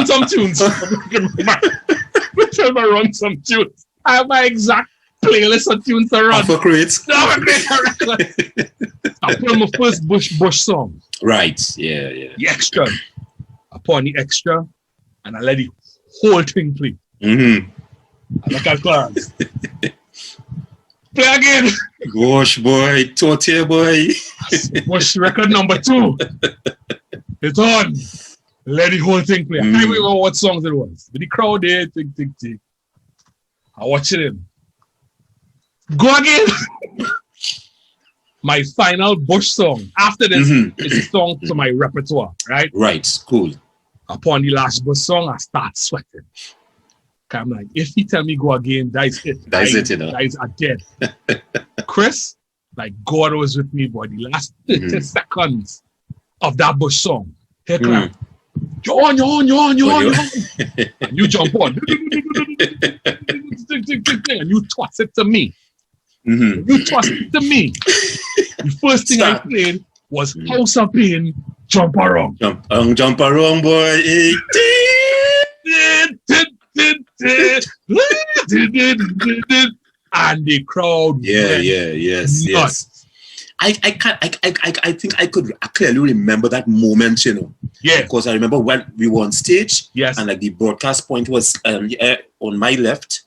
me run some tunes. I have my exact playlist of tunes to run. For crates. I put on my first Bush song. Right. Yeah. The extra. I put on the extra and I let the whole thing play. I look at Clarence. Play again. Gosh, boy. Tortilla, boy. Bush record number 2. It's on. Let the whole thing play. I can't remember what songs it was. But the crowd there, tick. I watch it. Go again. My final Bush song. After this, is a song to my repertoire, right? Right. Cool. Upon the last Bush song, I start sweating. I'm like, if he tell me go again, that is it. That is it, you know. That is a dead. Chris, like God was with me, boy. The last 30 seconds of that Bush song. Here, Clarence. You're on. And you jump on. And you toss it to me. You toss it to me. The first thing I played was House of Pain, Jump Around. Jump around, boy. And the crowd. Yes. I think I could clearly remember that moment, you know. Yeah. Because I remember when we were on stage. Yes. And like the broadcast point was on my left,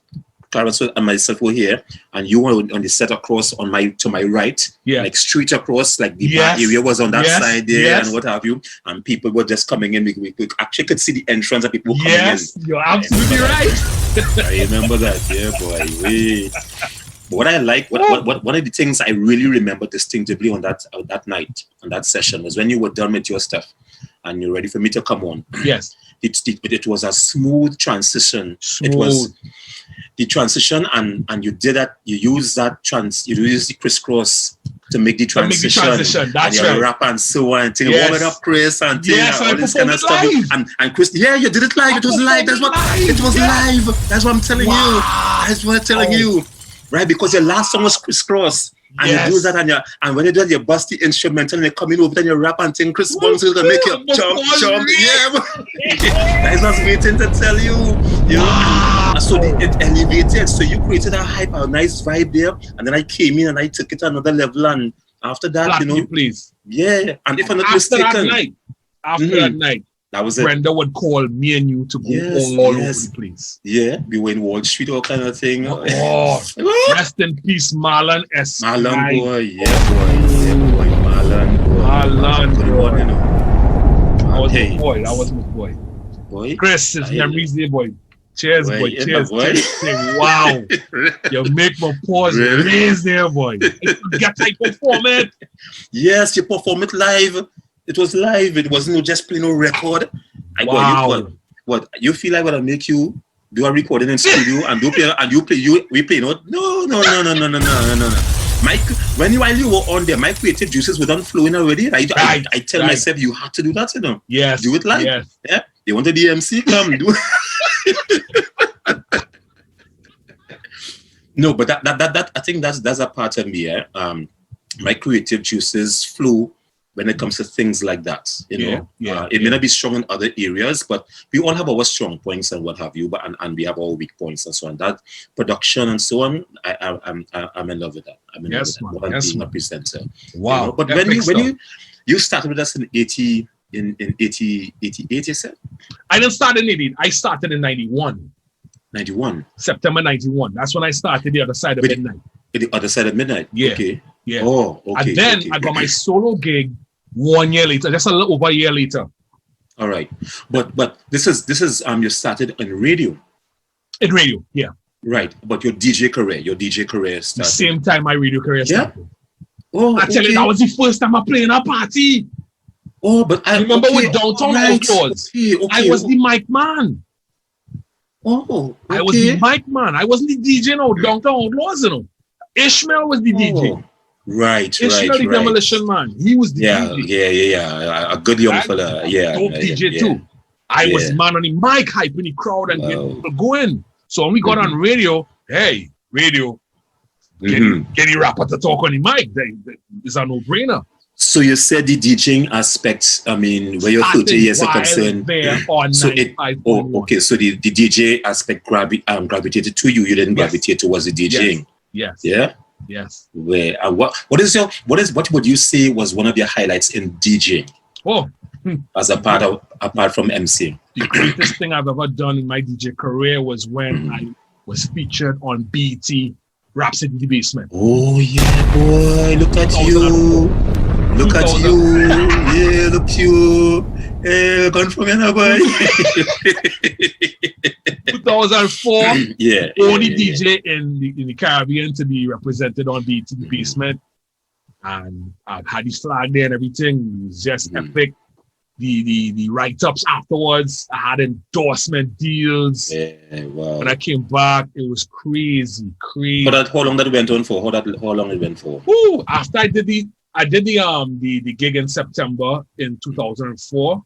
Clarence and myself were here, and you were on the set across to my right. Yeah. Like straight across, like the bar area was on that side there and what have you. And people were just coming in. We actually could see the entrance of people coming in. Yes, you're absolutely right. I remember that. Yeah, boy. But what I like, one of the things I really remember distinctively on that night, on that session, was when you were done with your stuff and you're ready for me to come on. Yes. It was a smooth transition. It was the transition, and you did that. You used the crisscross to make the transition. That's and right. Rap and so on. And warm it up, Chris, and all this kind of stuff. And Chris, you did it live. It was live. It was live. That's what I'm telling you. That's what I'm telling you. Right, because your last song was crisscross, and you do that, and when you do that, you bust the instrumental, and you come in over, then you rap and sing Chris Bonds to make you jump. That's what I was waiting to tell you. So it elevated. So you created a nice vibe there, and then I came in and I took it to another level, and after that, please. Yeah, and if I'm not mistaken, after that night. That was it. Brenda would call me and you to go all over the place. Yeah, we were in Wall Street, all kind of thing. Rest in peace, Marlon S. Marlon boy, Marlon boy. Marlon boy. That was Hey. my boy. That was my boy. Boy. Chris, his memories there, boy. Cheers, boy. Yeah, Cheers. boy. Cheers. Wow. You make my pause Really? raise there, boy. Get I perform it. Yes, you perform it live. It was live. It wasn't just playing no record. Wow. What you feel like when I make you do a recording in studio and we play no. Mike, while you were on there, my creative juices were done flowing already. I tell myself you have to do that, Yes. Do it live. Yes. Yeah. They want the DMC, come do it. No, but that I think that's a part of me. My creative juices flow when it comes to things like that. It may not be strong in other areas, but we all have our strong points and what have you. But and we have our weak points and so on. That production and so on, I'm in love with that. I'm in love with that. Being a presenter. Wow. But when you started with us in 88, you said? I didn't start in 88. I started in 91. 91. September 91. That's when I started the other side of midnight. The other side of midnight. Yeah. Okay. Yeah. Oh, okay. And then I got my solo gig 1 year later, just a little over a year later. All right. But this is you started on radio. In radio, yeah. Right. But your DJ career started. The same time my radio career started. Oh, I tell you, that was the first time I played in a party. Oh, but I remember with Downtown Outlaws. Okay. I was the mic man. Oh, okay. I was the mic man. I wasn't the DJ, no. Downtown Outlaws, Ishmael was the DJ. Right. Ishmael, the demolition man. He was the DJ. Yeah. A good young fella. Yeah. Dope DJ too. I was man on the mic, hyping the crowd and getting people going. So when we got on radio, hey, radio, get the rapper to talk on the mic. It's a no-brainer. So you said the DJing aspect, I mean, where your 30 years are concerned. So okay. So the DJ aspect gravitated to you. You didn't gravitate towards the DJing. Yes. Yeah. Yes. Where what would you say was one of your highlights in DJing? Oh, as apart from MCing. The greatest thing I've ever done in my DJ career was when I was featured on BT Raps in the Basement. Oh yeah, boy! Look at you! Look at you! Yeah, look at you! Hey, gone from here, boy. 2004. Yeah. Only DJ in the Caribbean to be represented on BT the Basement, and I had his flag there and everything. It was just epic. The write-ups afterwards, I had endorsement deals. Yeah, wow. When I came back, it was crazy. But how long that went on for? How long it went for? Ooh, after I did the gig in September in 2004,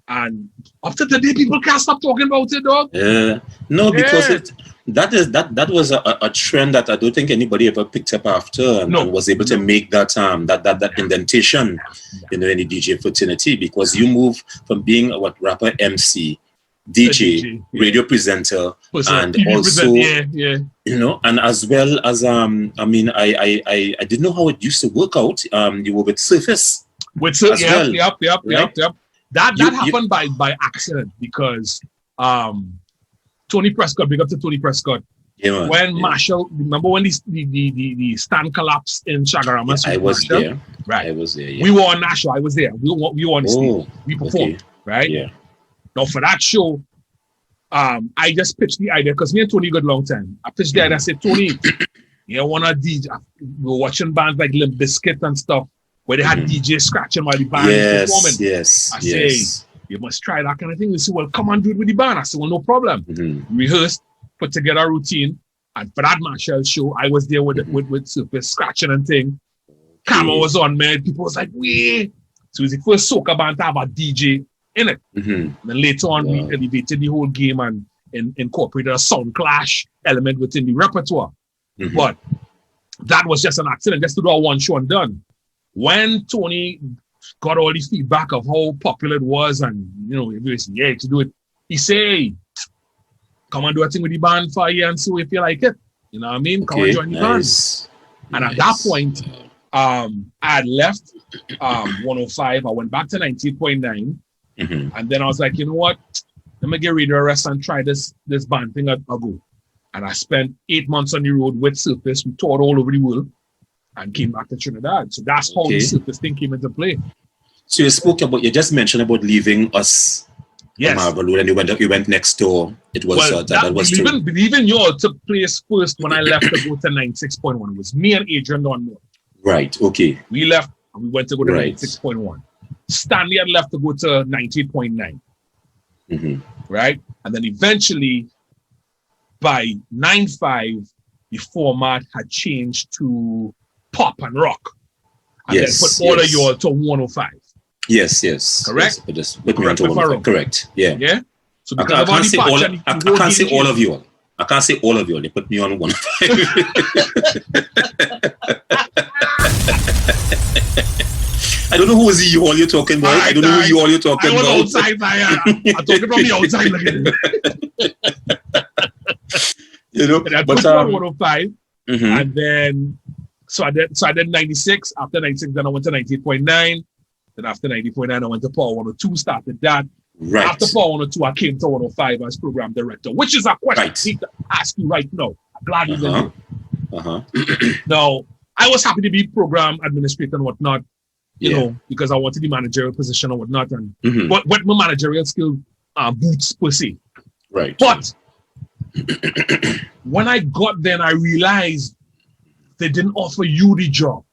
and up to today, people can't stop talking about it, dog. Yeah, no, because that was a trend that I don't think anybody ever picked up after and was able to make that indentation in the DJ fraternity, because you move from being a rapper, MC, DJ, radio presenter, and also and as well as I didn't know how it used to work out. You were with Surface. Yep. That happened by accident, because Tony Prescott, big up to Tony Prescott. Yeah, when Marshall, remember when the stand collapsed in Chagarama? I was there. Right. I was there. Yeah. We were on that show. I was there. We were on stage. We performed. Right. Yeah. Now for that show, I just pitched the idea, because me and Tony got a long time. I pitched the idea. I said, Tony, you wanna DJ? We were watching bands like Limp Bizkit and stuff, where they had DJ scratching while the band was performing. Yes. I say, you must try that kind of thing. They said, well, come on, do it with the band. I said, well, no problem. Rehearsed, put together a routine, and for that Marshall show, I was there with Surface scratching and thing. Camera was on, man. People was like, wait. So it was the first soca band to have a DJ in it. Then later on, we elevated the whole game and incorporated a sound clash element within the repertoire. But that was just an accident, just to do a one show and done. When Tony got all the feedback of how popular it was, and everybody said, yeah, to do it, he say, come and do a thing with the band for a year and see if you like it. You know what I mean? Come and join the band. And at that point, I had left 105. I went back to 98.9. And then I was like, you know what? Let me get Radio Rest and try this band thing ago. And I spent 8 months on the road with Surface. We toured all over the world and came back to Trinidad. So that's how the Surface thing came into play. So you just mentioned about leaving us. Yes. Marvel, and you went next door. It was that was true. Believing you all took place first when I left to go to 96.1. It was me and Adrian Donmore. Right. Okay. We left and we went to go to Right. 96.1. Stanley had left to go to 98.9. Right? And then eventually by 9.5, the format had changed to pop and rock. And then put all of you all to 105. Yes. Correct? Yes. Just put me on to 105. Correct. Yeah. Yeah? So I because can't say all. I I can't say all of you all. I can't say all of you all. They put me on 105. I don't know who is you all you're talking about. I don't know who you all you're talking about. I was outside. I'm talking from the outside again. You know, and I but put 105, and then so I did 96. After 96, then I went to 98.9. Then after 90.9, I went to Power 102. Started that. Right. After Power 102, I came to 105 as program director, which is a question I need to ask you right now. I'm glad you did. Now, I was happy to be program administrator and whatnot, you know, because I wanted the managerial position and whatnot, and but with my managerial skill boots per se. Right. But when I got there, I realized they didn't offer you the job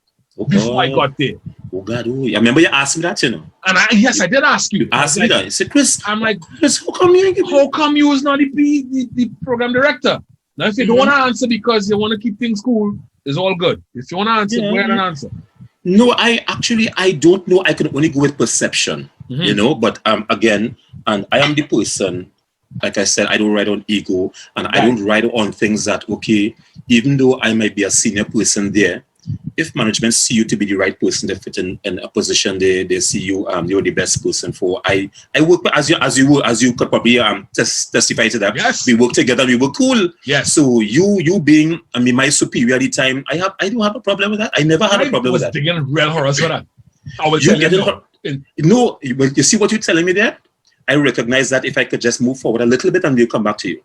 before I got there. Oh God! Oh, I remember you asked me that, you know. And I did ask you. You asked me that. You said, Chris. I'm like, Chris, how come you was not the program director? Now, if you don't want to answer because you want to keep things cool, it's all good. If you want to answer, go ahead and answer. No, I don't know. I can only go with perception, you know. But again, and I am the person. Like I said, I don't ride on ego, and I don't ride on things that even though I might be a senior person there. If management see you to be the right person to fit in a position, they see you you're the best person for. I work as you could probably testify to that. Yes. We work together, we were cool. Yes. So you being my superior at the time, I don't have a problem with that. I never had a problem with that. I was digging real horrors for that. I was no, but you see what you're telling me there? I recognize that if I could just move forward a little bit and we'll come back to you.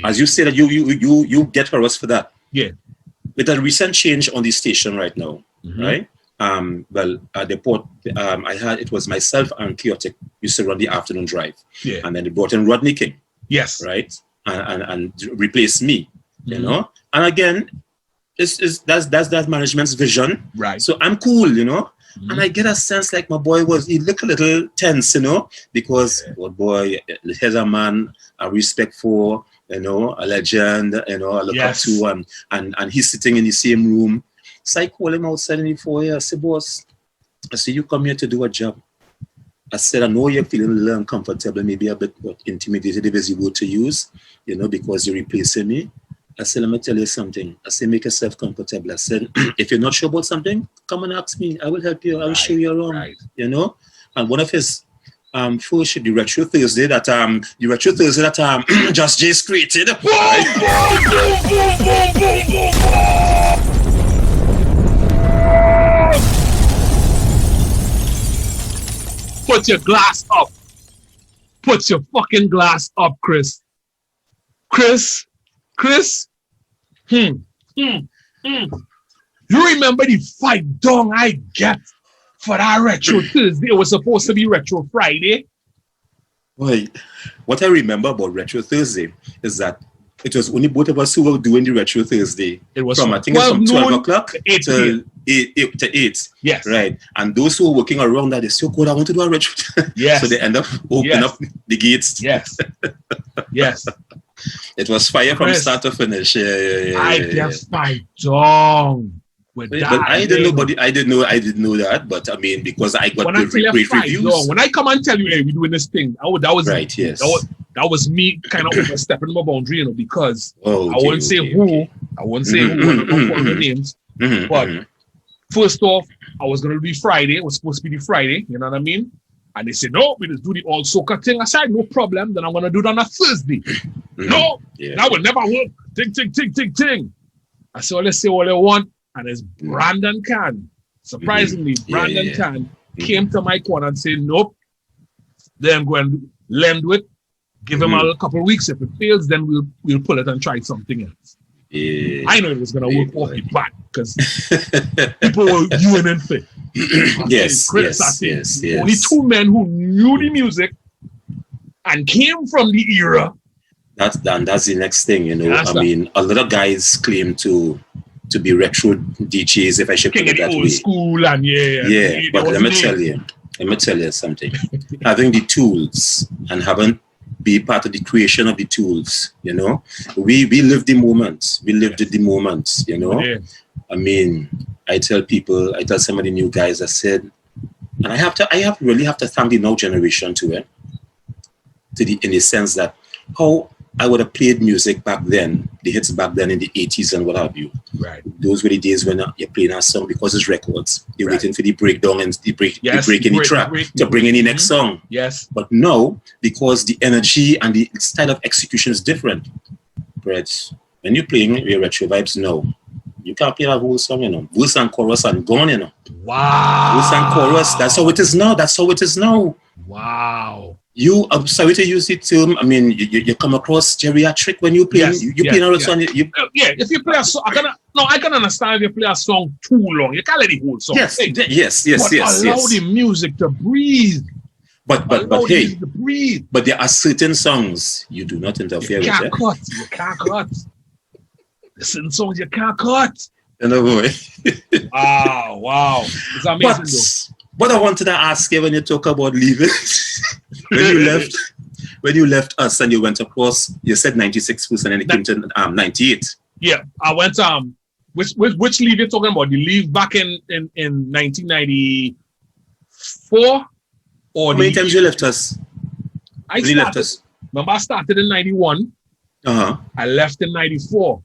As you say that you get harassed for that. Yeah. With a recent change on the station right now, right? At the port, it was myself and Chaotic used to run the afternoon drive. Yeah. And then they brought in Rodney King. Yes. Right? And replaced me, you know? And again, that's management's vision. Right. So I'm cool, you know? And I get a sense like my boy he looked a little tense, you know? Because, here's a man I respect for, you know, a legend, you know, I look up to, and he's sitting in the same room. So I call him outside in the foyer. I say, boss, I say, you come here to do a job. I said, I know you're feeling a little uncomfortable, maybe a bit intimidated if it's a word to use, you know, because you're replacing me. I said, let me tell you something. I said, make yourself comfortable. I said, if you're not sure about something, come and ask me. I will help you. I will show you around, you know. And one of his first the Retro Thursday that Jus Jase created. Put your glass up. Put your fucking glass up, Chris. Chris. You remember the fight dong I get for that Retro Thursday? It was supposed to be Retro Friday. Wait, what I remember about Retro Thursday is that it was only both of us who were doing the Retro Thursday. It was from 12 o'clock to 8. Yes. Right. And those who were working around that, they said, "God, I want to do a Retro." Yes. So they end up opening up the gates. Yes. Yes. It was fire from start to finish. I just fight dong with that. But I didn't know that. But I mean, because I got great reviews. When I come and tell you, hey, we're doing this thing, that was right. Yes. That was me kind of overstepping my boundary, you know, because I wouldn't say who. I wouldn't say who. I don't know the names. But first off, I was gonna be Friday. It was supposed to be the Friday. You know what I mean? And they said, no, we just do the all soca thing. I said, no problem. Then I'm going to do it on a Thursday. No, that will never work. Ting. I said, well, let's say what I want. And it's Brandon Can. Surprisingly, Brandon Can came to my corner and said, nope. Then go and lend with. Give him a couple of weeks. If it fails, then we'll pull it and try something else. Yeah. I know it was gonna Yeah, work off boy. the bat because people were UNN fit. Yes. Only two men who knew the music and came from the era. That's the next thing, you know. Yes, I mean, a lot of guys claim to be retro DJs, if I should put King it of the that old way. school and Yeah, but let me tell you something. Having the tools and having be part of the creation of the tools, you know, we live the moment. We lived the moment, you know. Yeah. I mean, I tell some of the new guys, I said, and I really have to thank the now generation too, in the sense that how I would have played music back then, the hits back then in the 80s and what have you. Right. Those were the days when you're playing a song because it's records. You're waiting for the breakdown and the break in the track to bring in the next song. Yes. But now, because the energy and the style of execution is different, Brett, when you're playing your retro vibes now, you can't play a whole song, you know. Verse and chorus and gone, you know. Wow. Verse and chorus, that's how it is now. Wow. I'm sorry to use the term. I mean, you come across geriatric when you play. You play another song. If you play a song, I can understand if you play a song too long. You can't let the whole song. Yes. But allow the music to breathe. But hey, to breathe. But there are certain songs you do not interfere with. You can't cut. There's certain songs you can't cut. In a way. Wow. It's amazing What I wanted to ask you when you talk about leaving, when you left us and you went across, you said 96 first and then it came to 98. Yeah, I went which leave you're talking about? The leave back in 1994 or how many times you left us? Remember I started in 91. Uh-huh. I left in 94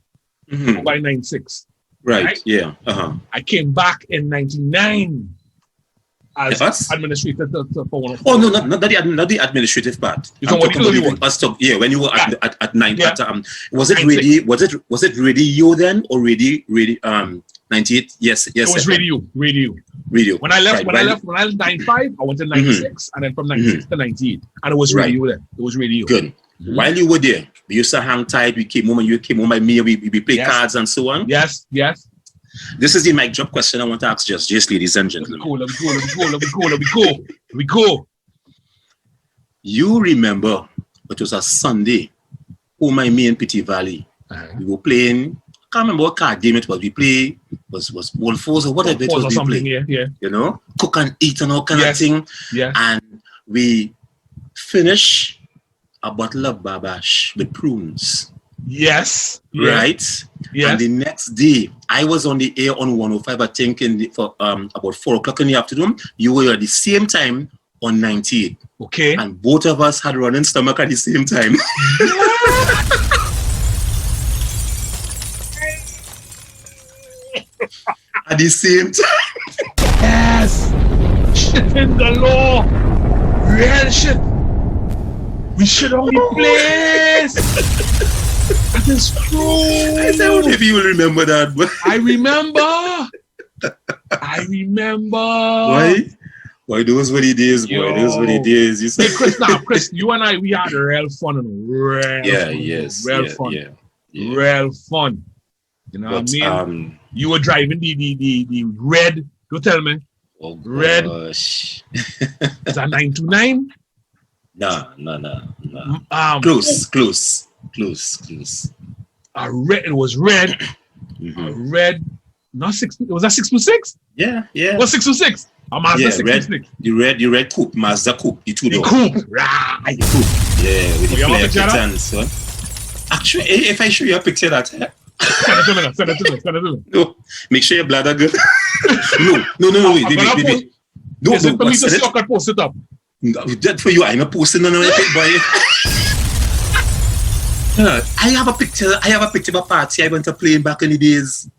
by 96. Right? Yeah. Uh-huh. I came back in 99. As administrator for one of no, not the administrative part. You're talking about the early one. When you were at 9. Yeah. Was it really? Was it radio then or radio 98? Yes. It was radio. When I left 95, I went to 96, and then from 96 to 98, and it was radio then. It was radio. Good. While you were there, we used to hang tight. We came home and you came home by me. We play cards and so on. Yes. This is the mic drop question I want to ask Jus Jase, ladies and gentlemen. Let me go. You remember it was a Sunday, home by me in Pity Valley. We were playing, I can't remember what card game it was. We play, was Ball Fours or whatever it was we played. Yeah. You know, cook and eat and all kind of thing. Yeah. And we finish a bottle of Babash with prunes. Yes. Right? Yes. And the next day, I was on the air on 105, I think, for about 4 o'clock in the afternoon. You were at the same time on 98. Okay. And both of us had running stomach at the same time. At the same time. Yes. Shit in the law. Real shit. We should only place. That is true. I don't know if you will remember that, but I remember. Why those were the days, boy? Those were the days. You said, Chris, you and I, we had real fun and real fun. Real fun. You know what I mean? You were driving the red. Don't tell me. Oh, red. Gosh. Is that 929? No. Close. Red. It was red. Red. Not 6. Was that 626? Yeah. What 626? A Mazda 626. The red coupe, Mazda coupe, the 2-door. The coupe, right? The coupe. Yeah, with the flare kit and so on. Actually, if I show you a picture of that. Send it to me. No, make sure your bladder good. No, wait. No, is it for me to see or post it up? That for you, I'm not posting on anything, boy. I have a picture of a party I went to play back in the days.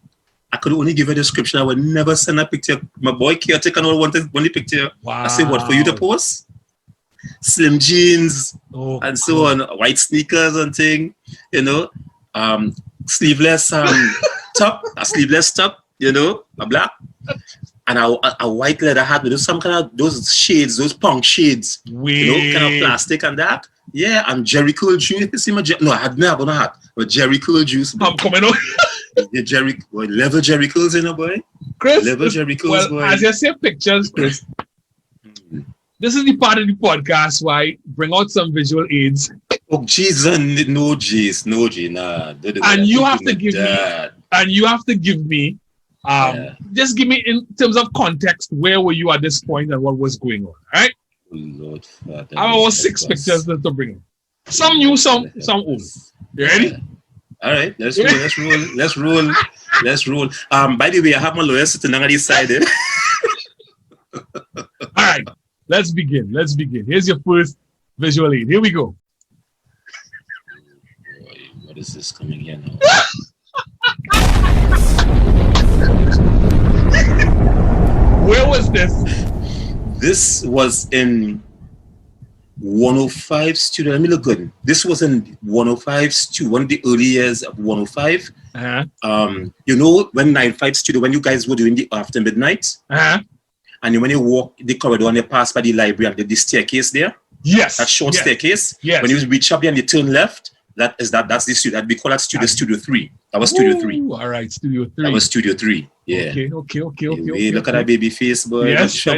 I could only give a description. I would never send a picture. My boy caretaker and all wanted one picture. Wow. I said, what for you to post? Slim jeans and so on, white sneakers and thing, you know, sleeveless top, a sleeveless top, you know, a black. and a white leather hat with some kind of those shades, those punk shades, kind of plastic and that. Yeah, and Jerry Curl juice. You see my no, I had never a hat, but Jerry Curl juice. I'm coming out. Yeah, level Jerry Curls, boy. Chris, level Jerry Curls, boy. As you see pictures, Chris, this is the part of the podcast where I bring out some visual aids. Oh, Jesus, no, G's, nah. And you have to give me, just give me in terms of context, where were you at this point and what was going on, all right? Oh, Lord, Father, I have 6 pictures to bring in. Some new, some old. You ready? Yeah. All right, let's roll. By the way, I have my lawyer sitting on this side. All right, let's begin. Here's your first visual aid. Here we go. Boy, what is this coming here now? Where was this? This was in 105 studio. Let me look good. This was in 105 studio, one of the early years of 105. You know, when 95 studio, when you guys were doing the after midnight, and when you walk the corridor and you pass by the library and the staircase there, yes, that short staircase, yes. When you reach up there and you turn left, that's the studio. We call that Studio 3. That was Studio 3. All right, Studio 3. That was Studio 3. Yeah. Okay. Look at that baby face, boy. Yes. All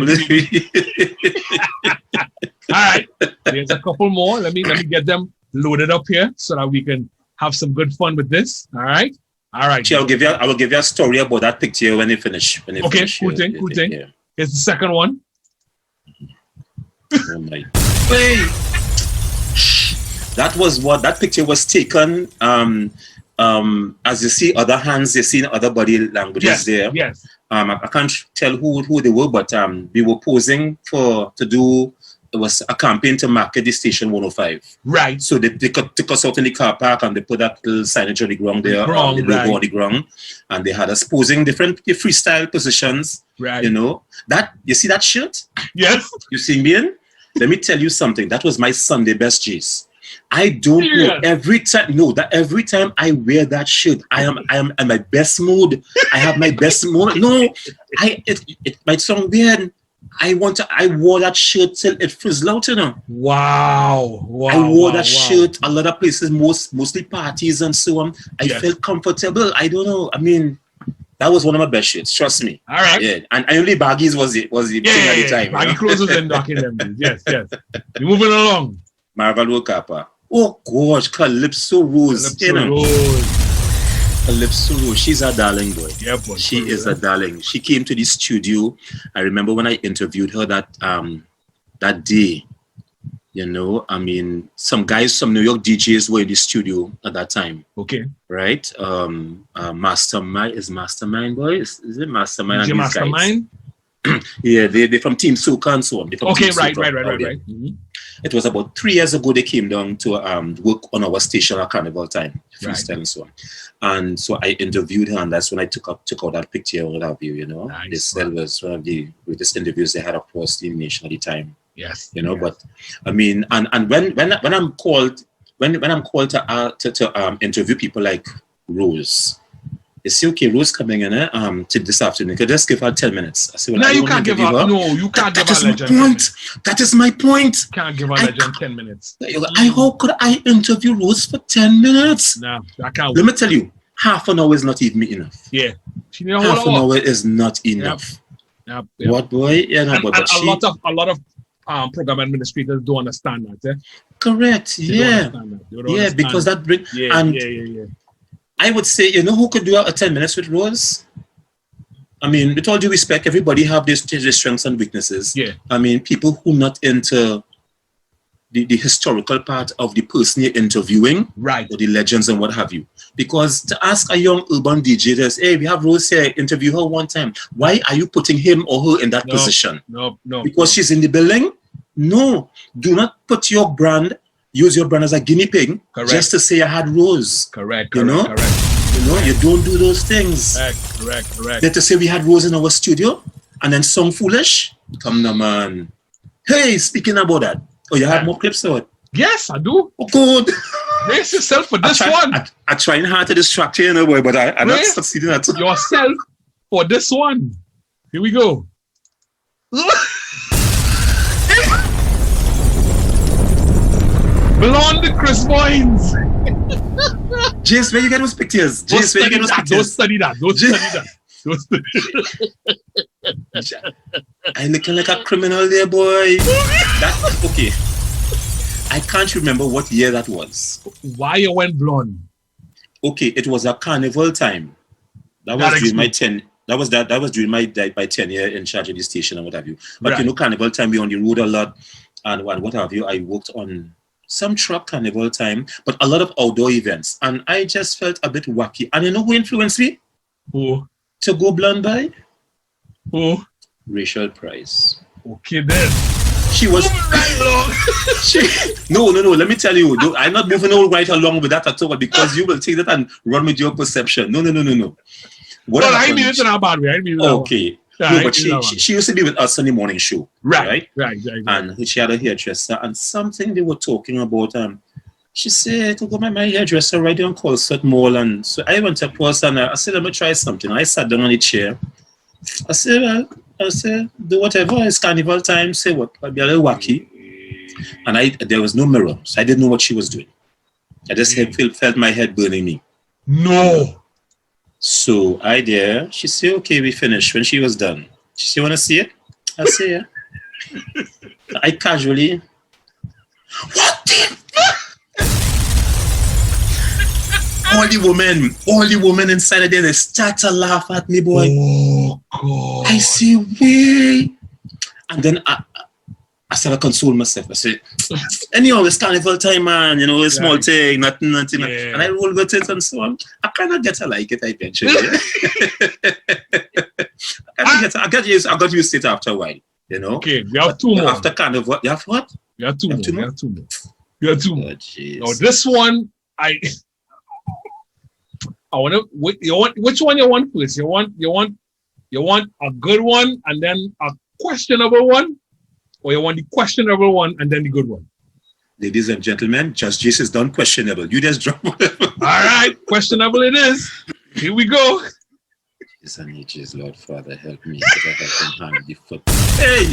right. There's a couple more. Let me get them loaded up here so that we can have some good fun with this. All right. I will give you a story about that picture when you finish. Okay. Cool thing. Yeah. Here's the second one. Oh my. Hey. That picture was taken. As you see other hands, you see other body languages there. Yes. I can't tell who they were, but we were posing to do. It was a campaign to market the station 105. Right. So they took us out in the car park and they put that little signage on the ground there, the logo on the ground, and they had us posing different freestyle positions. Right. You know that you see that shirt? Yes. You see me in? Let me tell you something. That was my Sunday best, Jace. I don't know every time I wear that shirt, I am in my best mood. I have my best moment. No, it might sound weird. I wore that shirt till it frizzled out, you know. Wow. I wore that shirt a lot of places, mostly parties and so on. I felt comfortable. I don't know. I mean, that was one of my best shirts. Trust me. All right. Yeah, and only baggies was the thing at the time. Baggy clothes was in docking them days. Yes. We're moving along. Marvel Kappa. Oh gosh, Calypso Rose. Calypso Rose. She's a darling boy. Yeah, boy. She is a darling. She came to the studio. I remember when I interviewed her that day. You know, I mean, some New York DJs were in the studio at that time. Okay. Right? Mastermind boy? Is it Mastermind? DJ Mastermind? Yeah, they're from Team Soca and so on. Okay, right. Mm-hmm. It was about 3 years ago they came down to work on our station at Carnival Time, freestyle and so on. And so I interviewed her, and that's when I took out that picture of that view, you know. Nice. This was one of the greatest interviews they had across the nation at the time. Yes. You know, but I mean, and when I'm called to interview people like Rose, you say, okay, Rose coming in to this afternoon. Could just give her 10 minutes. I say, well, you can't give her. No, you can't give her a legend. That is my point. Can't give her a legend 10 minutes. How could I interview Rose for 10 minutes? No, I can't. Let me tell you, half an hour is not even enough. Yeah. Half an hour is not enough. Yep. What, boy? Yeah, no, but a lot of program administrators don't understand that. Correct. Yeah. Because that brings yeah. I would say, you know who could do a 10 minutes with Rose? I mean, with all due respect, everybody have their strengths and weaknesses. Yeah. I mean, people who not into the historical part of the person you're interviewing, right, or the legends and what have you. Because to ask a young urban DJ this, hey, we have Rose here, interview her one time. Why are you putting him or her in that position? No. Because she's in the building? No. Do not put your brand, use your brand as a guinea pig, just to say I had Rose. Correct. You know, you don't do those things. Correct. Let us say we had Rose in our studio and then song foolish. Come on, man. Hey, speaking about that. Oh, you have more clips or what? Yes, I do. Oh, good. Brace yourself for this one. I'm trying hard to distract you, boy, but I'm not succeeding at all. Yourself for this one. Here we go. Blonde Chris Boynes. Jace, where you get those pictures? Jace, where you get those Don't pictures? study that. Don't study that. Don't study I'm looking like a criminal there, boy. That okay. I can't remember what year that was. Why you went blonde? Okay, it was a carnival time. That was during my 10. That was during my 10 year in charge of the station and what have you. But Right. you know, carnival time we on the road a lot and what have you. I worked on some truck carnival time, but a lot of outdoor events, and I just felt a bit wacky. And you know who influenced me Oh, to go blonde by? oh. Rachel Price. Okay then. She was no. Let me tell you, I'm not moving all right along with that at all because you will take that and run with your perception. No. What Well, I happened? mean it in a bad way. I mean it in a Okay. Yeah, No, I but mean it in a bad she used to be with us on the morning show. Right. And she had a hairdresser and something they were talking about. She said to go my hairdresser right there on Colsett Mall. And so I went across and I said, let me try something. I sat down on the chair. I said, do whatever. It's carnival time. Say what? I'll be a little wacky. And there was no mirror. So I didn't know what she was doing. I just felt my head burning me. No. So she said, okay, we finished. When she was done, she said, want to see it? I said, yeah. I casually, what the all the women inside of there, they start to laugh at me, boy. Oh, God. I say, wait. And then I started to console myself. I said, anyhow, it's carnival time, man. You know, it's small thing, nothing. Yeah. And I roll with it and so on. I kind of get to like it, eventually. I got used to it after a while, you know. Okay, we have two more. After carnival, you have what? You have two more. two more? You have two more. Oh, jeez. Now, this one, I want to. Which one you want first? You want a good one and then a questionable one, or you want the questionable one and then the good one? Ladies and gentlemen, Jus Jase is done questionable. You just drop whatever. All right, questionable it is. Here we go. Jesus and ages, Lord Father, help me. Help hand the foot. Hey.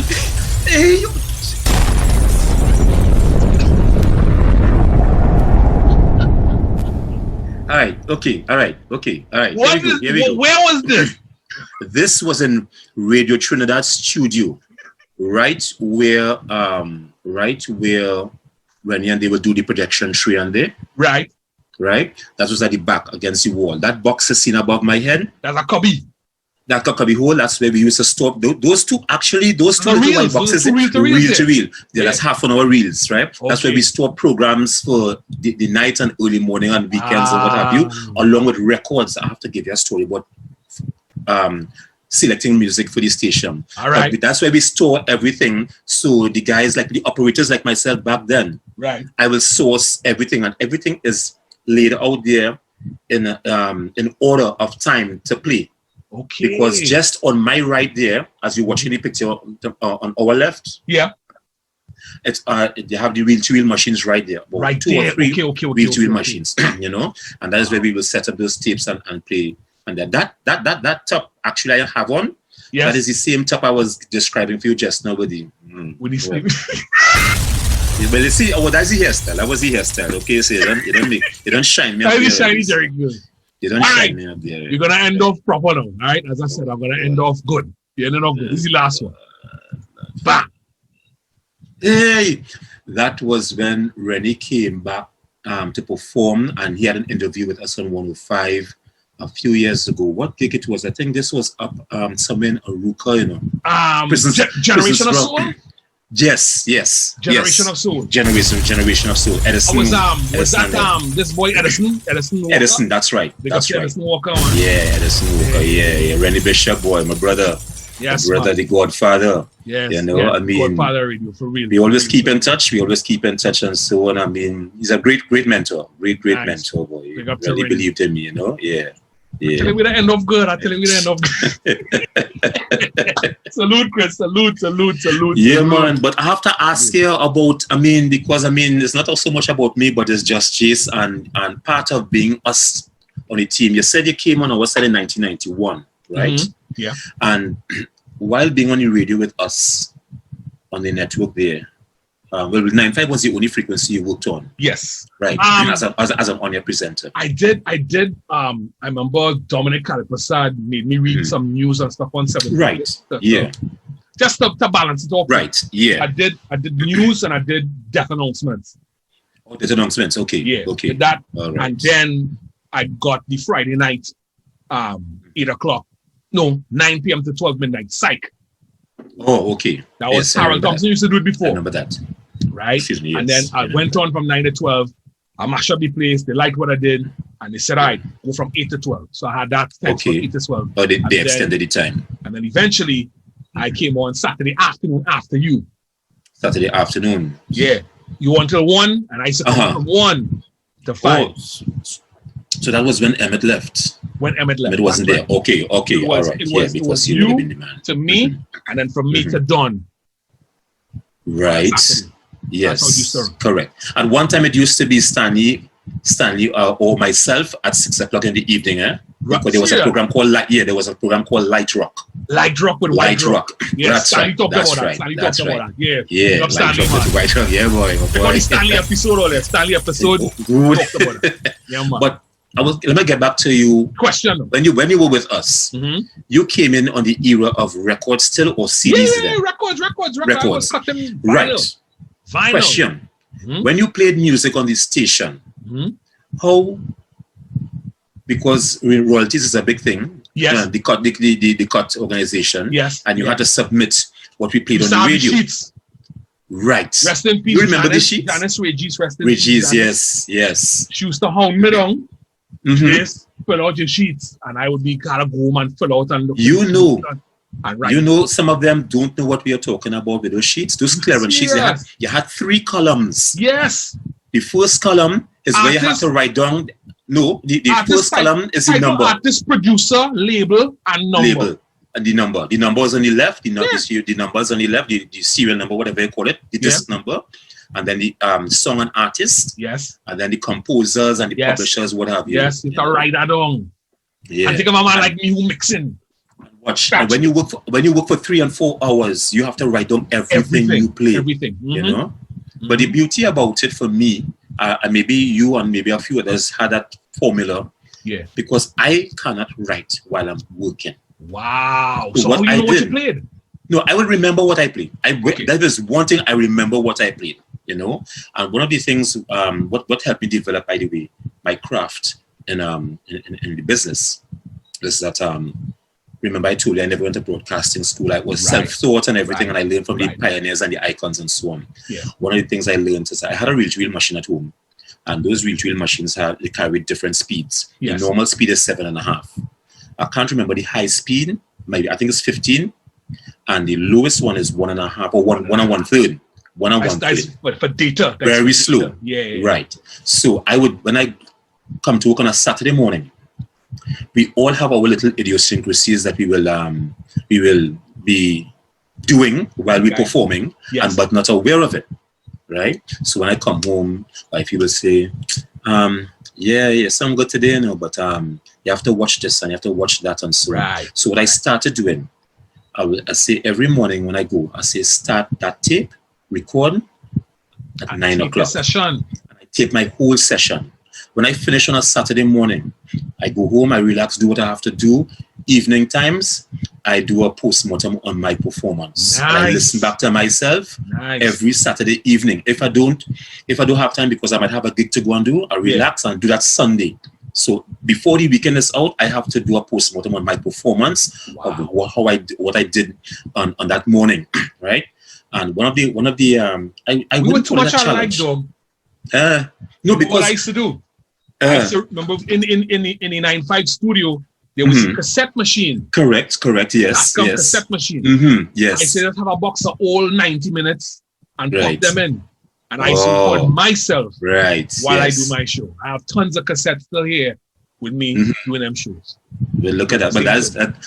All right. Here we go. Where was this? This was in Radio Trinidad studio, right where Rennie and they will do the projection tree and there. Right. That was at the back against the wall. That box is seen above my head. That's a cubby. That cubby hole, that's where we used to stop. Those two little reels, boxes, those two reel to reel. Yeah. That's half an hour reels, right? That's where we store programs for the night and early morning and weekends and what have you, along with records. I have to give you a story about selecting music for the station. All right. But that's where we store everything. So the guys, like the operators like myself back then, right, I will source everything, and everything is laid out there in order of time to play. Okay. Because just on my right there, as you're watching the picture on our left, yeah, it's they have the reel-to-reel machines right there. About right two there. or three reel-to-reel Okay. machines, you know, and that is where we will set up those tapes and play. And then that top actually I have on. Yes. That is the same top I was describing for you just now with the. With the sleep. Well, you see, that's the hairstyle. That was the hairstyle. Okay, so you don't shine me up there. Shiny, very good. You don't shine me up there. You're gonna end off proper now, all right? As I said, I'm gonna end off good. You're ending off good. This is the last one. Bam. Hey, that was when Rennie came back to perform, and he had an interview with us on 105 a few years ago. What gig it was? I think this was up somewhere in Aruka, you know. Generation of Soul. Yes. Generation of Soul. Generation of Soul. Edison. Was that this boy Edison Walker? Edison, that's right. That's right. Edison Walker on. Yeah, Edison Walker. Yeah. Rennie Bishop, boy, my brother. Yes, my brother, man. The Godfather. Yes. You know, I mean, Godfather Radio for real. We always keep in touch. And so on. I mean, he's a great mentor. Great mentor, boy. He really believed in me, you know. Yeah. I tell him we're the end of good. Salute, Chris. Salute. Yeah, man. But I have to ask you about, because it's not so much about me, but it's Jus Jase and part of being us on the team. You said you came on our side in 1991, right? Mm-hmm. Yeah. And while being on the radio with us on the network there, well, 95 was the only frequency you worked on, Yes. right? As an on-air presenter. I did. I remember Dominic Calipasad made me read some news and stuff on 7. Right. Yeah. Just to balance it off. Right. Yeah. I did news and I did death announcements. Oh, there's announcements. Okay. Yeah. Okay. Did that. All right. And then I got the Friday night, 8 o'clock. No, 9 p.m. to 12 midnight. Psych. Oh, okay. That was Harold Thompson used to do it before. I remember that. Right? Excuse me, yes. And then I went on from 9 to 12. I mashed up the place. They liked what I did. And they said, all right, go from 8 to 12. So I had that text from 8 to 12. Oh, they extended the time. And then eventually, I came on Saturday afternoon after you. Saturday afternoon. Yeah. You until 1, and I used to come from 1 to 5. Oh, so that was when Emmett left. When Emmett left. Emmett wasn't there. Okay. All right. It was you to me, and then from me to Don. Right. Yes. Correct. At one time, it used to be Stanley, or myself at 6 o'clock in the evening. Because there was a program called There was a program called Light Rock. Light Rock with Light Rock. Yes, Stanley talked about that. Stanley talked about that. Yeah. Yeah. Light Stanley, Rock with White Rock. Yeah, boy. I got the Stanley episode all there. Stanley episode. Good. Talked about that. Yeah, man. But let me get back to you. Question. When you were with us, you came in on the era of records still or CDs then? Records. I was cutting vinyl. Right. Vinyl. Question. When you played music on the station, how, because royalties is a big thing. Yes. The cut organization. Yes. And you had to submit what we played on the radio. Sheets. Right. Rest in peace. You remember the sheets? Janice Regis, rest in peace. Yes. She used to hound me down. Yes. Fill out your sheets. And I would be kind of go home and fill out and look. And write. You know, some of them don't know what we are talking about with those sheets. Those clearance sheets, you had 3 columns. Yes. The first column is where you have to write down. No, the first column is the number. Artist, producer, label, and number. Label and the number. The number is on the left. The number is on the left. The serial number, whatever you call it. The disc number. And then the song and artist. Yes. And then the composers and the publishers, what have you. Yes, you can write that down. Yeah. I think of a man like me who mixing. Watch. And when you work for 3 and 4 hours, you have to write down everything you play. Everything. You know? But the beauty about it for me, and maybe you and maybe a few others had that formula. Yeah. Because I cannot write while I'm working. Wow. So how you know what you played? No, I will remember what I played. That is one thing I remember what I played. You know? And one of the things, what helped me develop, by the way, my craft in the business is that remember I told you I never went to broadcasting school. I was self-taught and everything, and I learned from the pioneers and the icons and so on. Yeah. One of the things I learned is I had a reel-to-reel machine at home, and those reel-to-reel machines they carried different speeds. Yes. The normal speed is 7.5. I can't remember the high speed. Maybe I think it's 15, and the lowest one is 1.5 or 1 and 1/3. 1 and 1/3. But for data, very slow. Yeah. Right. So when I come to work on a Saturday morning, we all have our little idiosyncrasies that we will be doing while we're performing, but not aware of it, right? So when I come home, like people say, some good today, you know, but you have to watch this and you have to watch that and so on. So what I started doing, I say every morning when I go, I say start that tape, record at 9 o'clock. Session. And I tape my whole session. When I finish on a Saturday morning, I go home, I relax, do what I have to do. Evening times, I do a postmortem on my performance. Nice. And I listen back to myself every Saturday evening. If I don't have time because I might have a gig to go and do, I relax and do that Sunday. So before the weekend is out, I have to do a postmortem on my performance of what I did on that morning, right? And one of the I wouldn't call it a challenge. No, because what I used to do. I used to remember in the 95 studio, there was a cassette machine. Correct. Yes. Cassette machine. Yes. I said, let's have a box of all 90 minutes and put them in. And I used to record myself while I do my show. I have tons of cassettes still here with me doing them shows. We'll look at that. But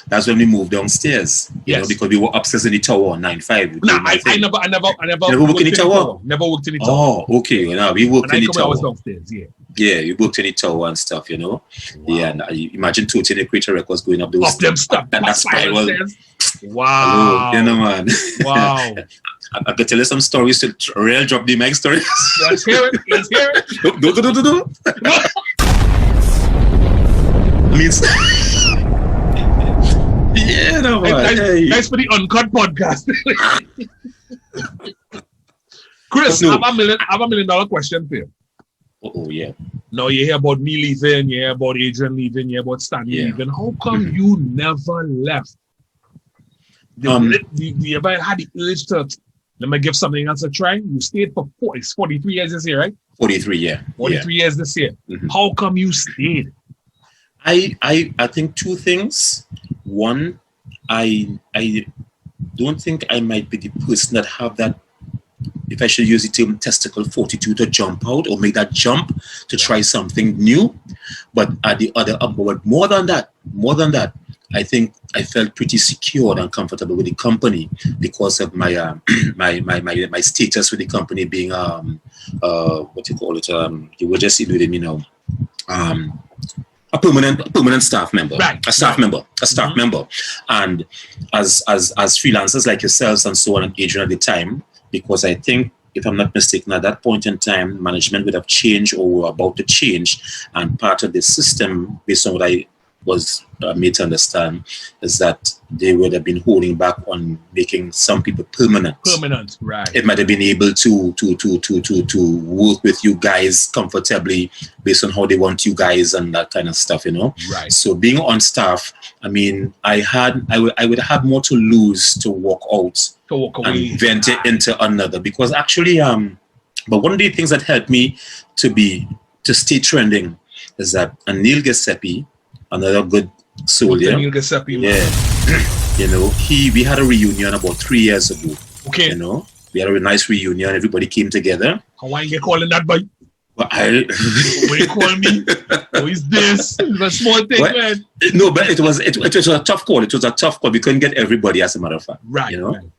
that's when we moved downstairs. You know, because we were upstairs in the tower on 9-5. No, I never worked in the tower. Never worked in the tower. Oh, okay. You know, we worked in the tower. I was downstairs, yeah. Yeah, you worked in the tower and stuff, you know. Wow. Yeah, and imagine Tooting the Creator Records going up those up them stuff. And that spiral. Wow. Hello, you know, man. Wow. I could tell you some stories to real drop the mic stories. Let's hear it. Let's hear it. No. I mean, yeah, no, man. Thanks for the uncut podcast. Chris, I have $1 million question for you. Oh, yeah. Now you hear about me leaving, you hear about Adrian leaving, you hear about Stanley leaving. How come you never left? You ever had the urge to, let me give something else a try? You stayed for 43 years this year, right? 43, yeah. 43 years this year. Mm-hmm. How come you stayed? I think two things. One, I don't think I might be the person that have that, if I should use the term, testicle fortitude to jump out or make that jump to try something new. But at the other, but more than that, I think I felt pretty secure and comfortable with the company because of my my status with the company being what you call it, you were just with me now, a permanent staff member, right. a staff member, and as freelancers like yourselves and so on, and Adrian at the time. Because I think, if I'm not mistaken, at that point in time, management would have changed or were about to change. And part of the system, based on what I was made to understand, is that they would have been holding back on making some people permanent. Permanent, right. It might have been able to work with you guys comfortably based on how they want you guys and that kind of stuff, you know? Right. So being on staff, I mean, I would have more to lose to walk out and venture into another, because actually, but one of the things that helped me to stay trending is that Neil Giuseppe, another good soul, yeah. Neil Giuseppe, yeah. You know, we had a reunion about 3 years ago. Okay. You know, we had a nice reunion. Everybody came together. How are you calling that boy? Well, what you call me? Who is this? It's a small thing, man. No, but it was a tough call. It was a tough call. We couldn't get everybody, as a matter of fact. Right. You know. Right.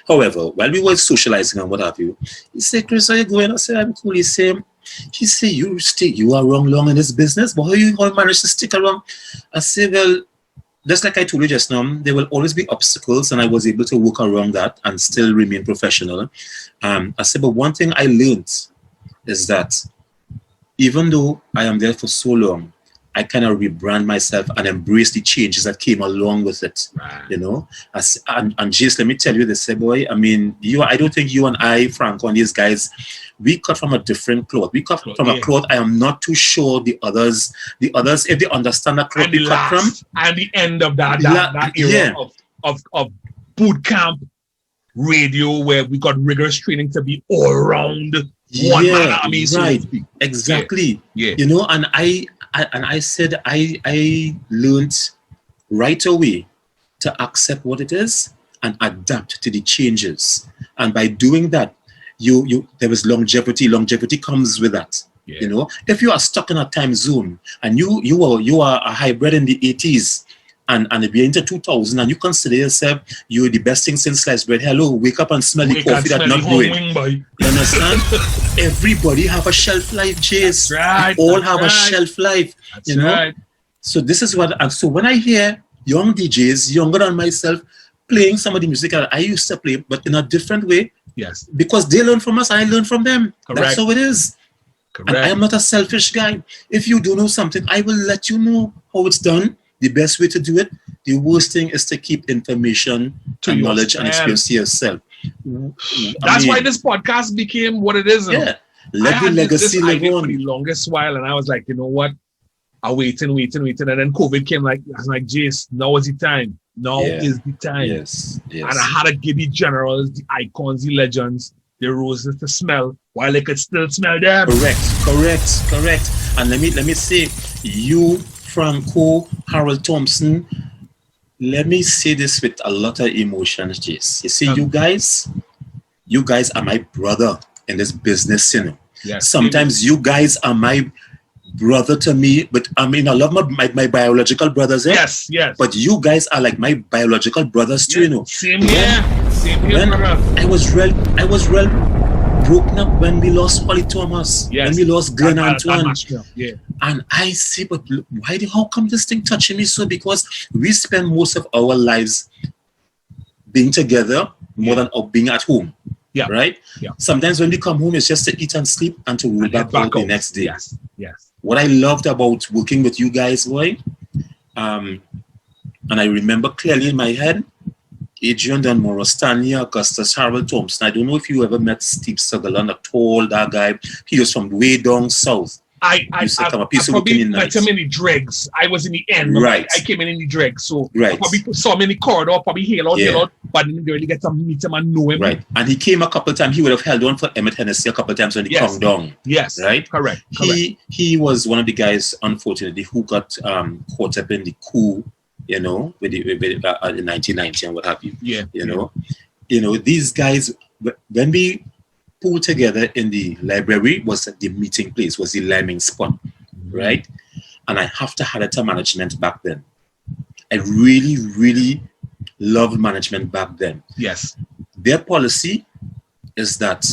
However, while we were socializing and what have you, he said, "Chris, are you going?" I said, "I'm cool." He said, "You are wrong long in this business, but how you going to manage to stick around?" I said, "Well, just like I told you just now, there will always be obstacles, and I was able to work around that and still remain professional." I said, "But one thing I learned is that even though I am there for so long, I kind of rebrand myself and embrace the changes that came along with it." Right. You know, and Jace, let me tell you this, boy. I mean, I don't think you and I, Franco, and these guys, we cut from a different cloth. We cut from a cloth. I am not too sure the others, if they understand that cloth we cut from. And the end of that era of boot camp radio, where we got rigorous training to be all around one man army. Right. Exactly. Yeah. You know, and I said I learned right away to accept what it is and adapt to the changes. And by doing that, there is longevity. Longevity comes with that. Yeah. You know, if you are stuck in a time zone and you are a hybrid in the 80s and if you're into 2000 and you consider yourself you're the best thing since sliced bread, hello, wake up and smell the coffee that's not brewing. You understand? Everybody have a shelf life, Jace. Right, all have a shelf life. That's you know. Right. So this is what. So when I hear young DJs, younger than myself, playing some of the music I used to play, but in a different way. Yes. Because they learn from us, I learn from them. Correct. That's how it is. Correct. And I am not a selfish guy. If you don't know something, I will let you know how it's done. The best way to do it. The worst thing is to keep information and knowledge and experience to yourself. That's why this podcast became what it is. Yeah. Let the legacy live on. For the longest while, and I was like, you know what? I'm waiting. And then COVID came, I was like, Jace, now is the time. Now is the time. Yes. And I had to give the generals, the icons, the legends, the roses to smell while they could still smell them. Correct. And let me say, you, Franco, Harold Thompson, let me say this with a lot of emotions, Jace. You see, you guys are my brother in this business, you know. Yes, sometimes you guys are my brother to me, but I mean, I love my biological brothers. Eh? Yes, yes. But you guys are like my biological brothers too, Yeah, you know. Same here. Same here, When brother. I was real broken up when we lost Polly Thomas, Yes. when we lost Glenn Antoine. Yeah. And I say, but look, how come this thing touching me so? Because we spend most of our lives being together more than being at home. Yeah. Right? Yeah. Sometimes when we come home, it's just to eat and sleep and to roll back out the next day. Yes. Yes. What I loved about working with you guys, boy, and I remember clearly in my head, Adrian Dunmore, Stanley Augustus, Harold Thompson. I don't know if you ever met Steve Sutherland, a tall, that guy. He was from way down south. I probably met him in the dregs. I was in the end. Right. I came in the dregs. So right. I probably saw him in the corridor, probably hail out, but didn't really get to meet him and know him. Right. And he came a couple of times. He would have held on for Emmett Hennessy a couple of times when he come down. Yes. Right? Correct. He was one of the guys, unfortunately, who got caught up in the coup, you know, with in 1990 and what have you. Yeah. You know, these guys, when we pulled together in the library, was the meeting place, was the liming spot, right? And I have to hand it to management back then. I really, really loved management back then. Yes. Their policy is that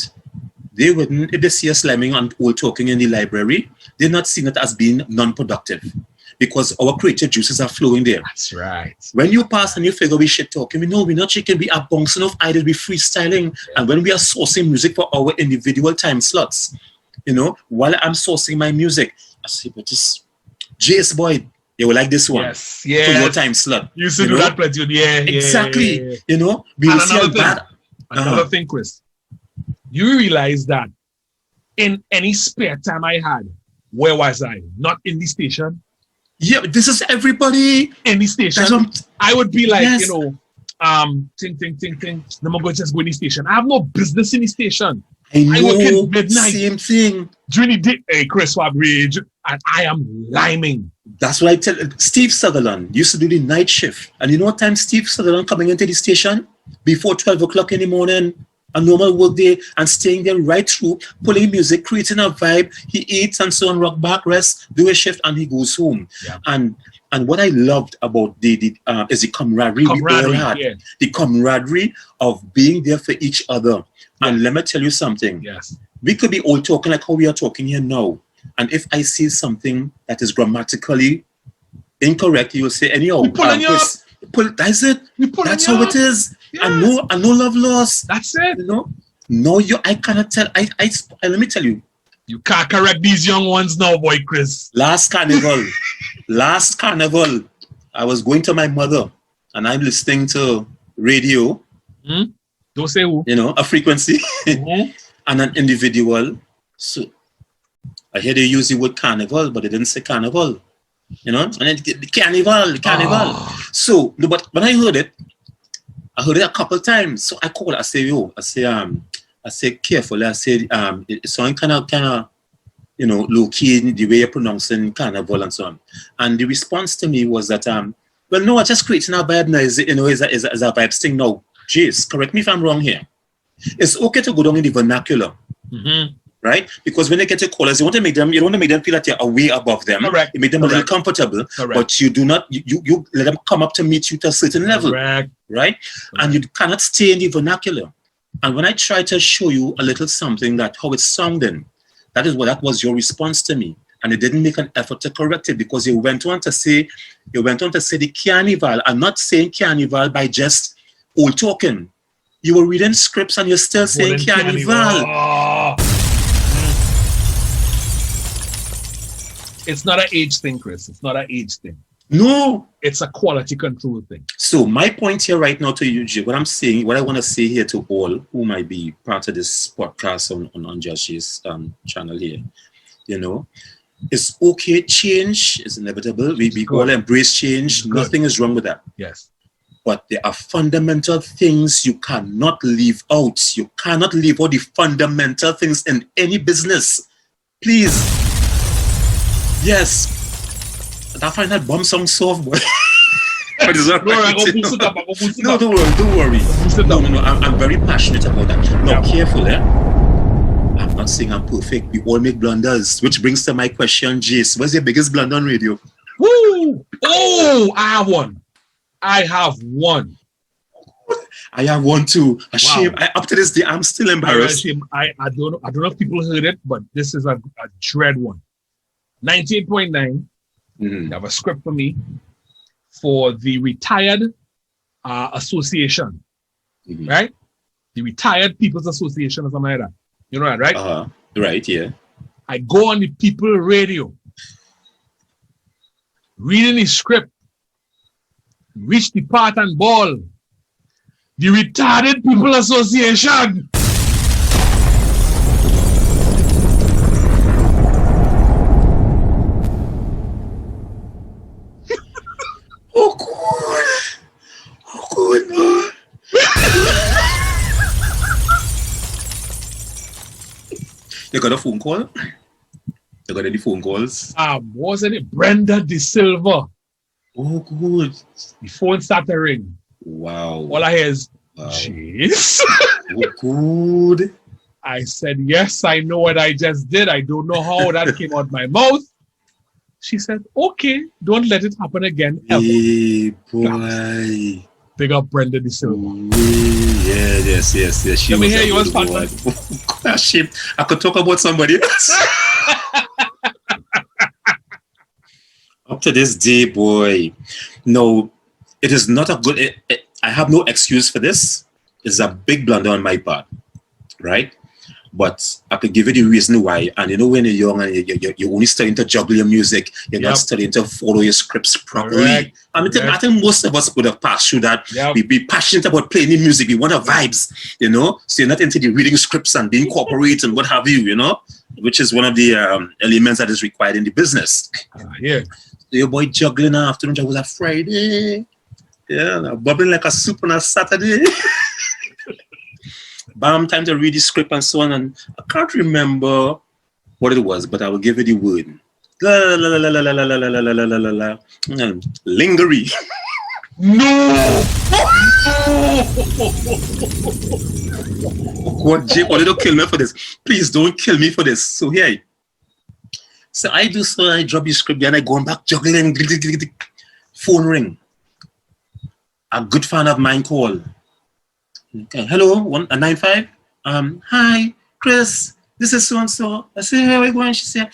they wouldn't, if they see us slamming and all talking in the library, they're not seeing it as being non-productive because our creative juices are flowing there. That's right. When you pass and you figure we shit talking, we know we're not chicken, we are bouncing off ideas, we freestyling. And when we are sourcing music for our individual time slots, you know, while I'm sourcing my music, I say, but this Jase boy, you will like this one. Yes. For your time slot. You used to do that plenty. Yeah. Exactly. Yeah. You know, we will see another thing, Chris. You realize that in any spare time I had, where was I? Not in the station. Yeah, this is everybody in the station. I would be like, you know, ting. No more just go in the station. I have no business in the station. I know, work in midnight. Same thing. During the day, hey, Chris Rage, and I am liming. That's what I tell Steve Sutherland used to do the night shift. And you know what time Steve Sutherland coming into the station? Before 12 o'clock in the morning, a normal work day, and staying there right through, pulling music, creating a vibe. He eats and so on, rock back, rest, do a shift, and he goes home. Yeah. And what I loved about is the camaraderie we all had. Yeah. The camaraderie of being there for each other. And let me tell you something. Yes. We could be all talking like how we are talking here now. And if I see something that is grammatically incorrect, you will say, anyhow, that's it. That's how it is. Yes. And no love lost. That's it. You know? No, I cannot tell. Let me tell you. You can't correct these young ones now, boy, Chris. Last carnival, I was going to my mother and I'm listening to radio. Mm-hmm. Don't say who. You know, a frequency and an individual. So I hear they use the word carnival, but they didn't say carnival. You know, and then carnival. Oh. So, but when I heard it a couple of times. So I call. I say carefully. I say it's something kind of you know, low key in the way you're pronouncing carnival and so on. And the response to me was that well, no, I just creating a vibe now. Is a vibe thing now. Jase, correct me if I'm wrong here. It's okay to go down in the vernacular. Mm-hmm. Right? Because when they get to callers, you don't want to make them feel that you're way above them. Correct. You make them a little comfortable. Correct. But you do not, you let them come up to meet you to a certain level. Correct. Right? And you cannot stay in the vernacular. And when I try to show you a little something that how it's sounding, that was your response to me. And you didn't make an effort to correct it because you went on to say the carnival. I'm not saying carnival by just old talking. You were reading scripts and you're still saying carnival. Oh. It's not an age thing, Chris. It's not an age thing. No. It's a quality control thing. So my point here right now to you, Jay, what I want to say here to all who might be part of this podcast on Jus Jase's channel here, you know, it's okay. Change is inevitable. We all embrace change. Nothing is wrong with that. Yes. But there are fundamental things you cannot leave out. You cannot leave out the fundamental things in any business. Please. Yes. I find that bomb song soft, boy. But it's all right. No, don't worry. No, I'm very passionate about that. Now, careful, I'm not not saying I'm perfect. We all make blunders, which brings to my question, Jace. What's your biggest blunder on radio? Woo! Oh, I have one. I have one. I have one too. A Wow. shame. Up to this day, I'm still embarrassed. I don't know if people heard it, but this is a dread one. 98.9. Mhm. They have a script for me for the retired association, Mhm. right? The Retired People's Association or something like that. You know that, right? Right, yeah. I go on the People Radio, reading the script, reach the part and ball. The Retarded People Association. Oh, good. Oh, good, no. You got a phone call? You got any phone calls? Wasn't it Brenda De Silva? Oh, good. The phone started to ring. Wow. All I hear is, Wow. jeez. Oh, good. I said, yes, I know what I just did. I don't know how that came out my mouth. She said, okay, don't let it happen again ever. Hey, boy. Big up Brenda De Silva. Yeah, yes. She Let me was hear a yours, good partner. one. Shame. I could talk about somebody else. Up to this day, boy. No, it is not a good... I have no excuse for this. It's a big blunder on my part, right? But I could give you the reason why. And you know, when you're young and you're only starting to juggle your music, you're not starting to follow your scripts properly. Correct. I think most of us would have passed through that. Yep. We be passionate about playing the music. We want our vibes, you know? So you're not into the reading scripts and being corporate and what have you, you know? Which is one of the elements that is required in the business. Yeah. So your boy juggling afternoon, it was a Friday. Yeah, bubbling like a soup on a Saturday. Bam, time to read the script and so on. And I can't remember what it was, but I will give you the word. Lingerie. No! What, Jake, what, don't kill me for this. Please don't kill me for this. So here, so I do so, I drop the script, then I go back juggling. Phone ring. A good fan of mine call. Okay, hello, 195. Hi, Chris. This is so and so. I say, where are we going? She said,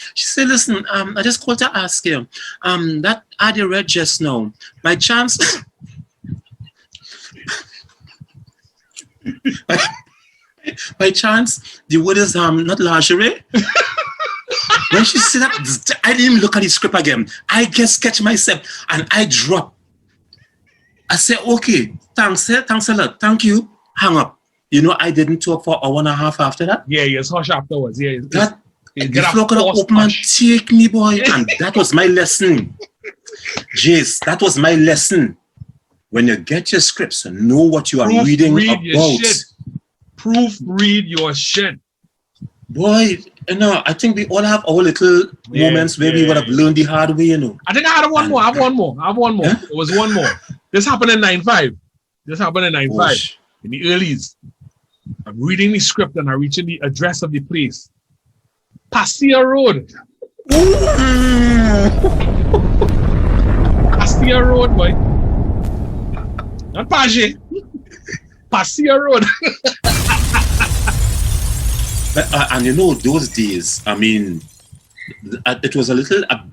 listen, I just called to ask you. That ad you read just now, by chance. by chance, the word is not lingerie. When she said that, I didn't even look at the script again. I just catch myself and I drop. I said, okay, thanks a lot, thank you. Hang up. You know, I didn't talk for an hour and a half after that. Yeah, yes, hush afterwards. Yeah, That the floor could have opened and take me, boy. And that was my lesson. Jace, that was my lesson. When you get your scripts and know what you are reading Read about. your shit. Proofread your shit. Boy, you know, I think we all have our little moments where we would have learned the hard way, you know. I think I had one more. I have one more. Huh? It was one more. This happened in 95. In the earlies. I'm reading the script and I'm reaching the address of the place. Pastia Road. Pastia Road, boy. Not Page. Pastia Road. And you know, those days, I mean, it was a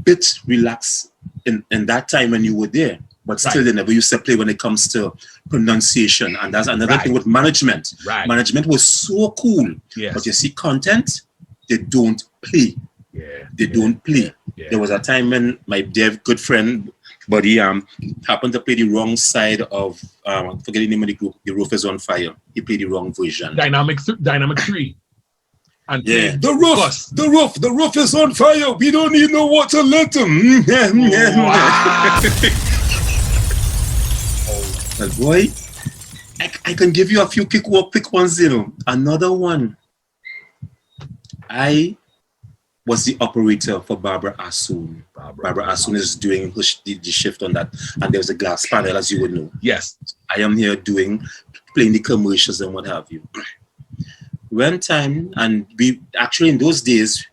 bit relaxed in that time when you were there. But still, they never used to play when it comes to pronunciation. And that's another thing with management. Right. Management was so cool. Yes. But you see, content, they don't play. Yeah. They don't play. Yeah. There was a time when my dear good friend, buddy, happened to play the wrong side of, I forget the name of the group, The Roof is on Fire. He played the wrong version. Dynamic 3. And Yeah. the roof is on fire. We don't need no water, let them. But boy, I can give you a few quick ones, you know. Another one. I was the operator for Barbara Assoon. Barbara Assoon is doing the shift on that. And there's a glass panel, as you would know. Yes. I am here playing the commercials and what have you. when time, and we actually in those days,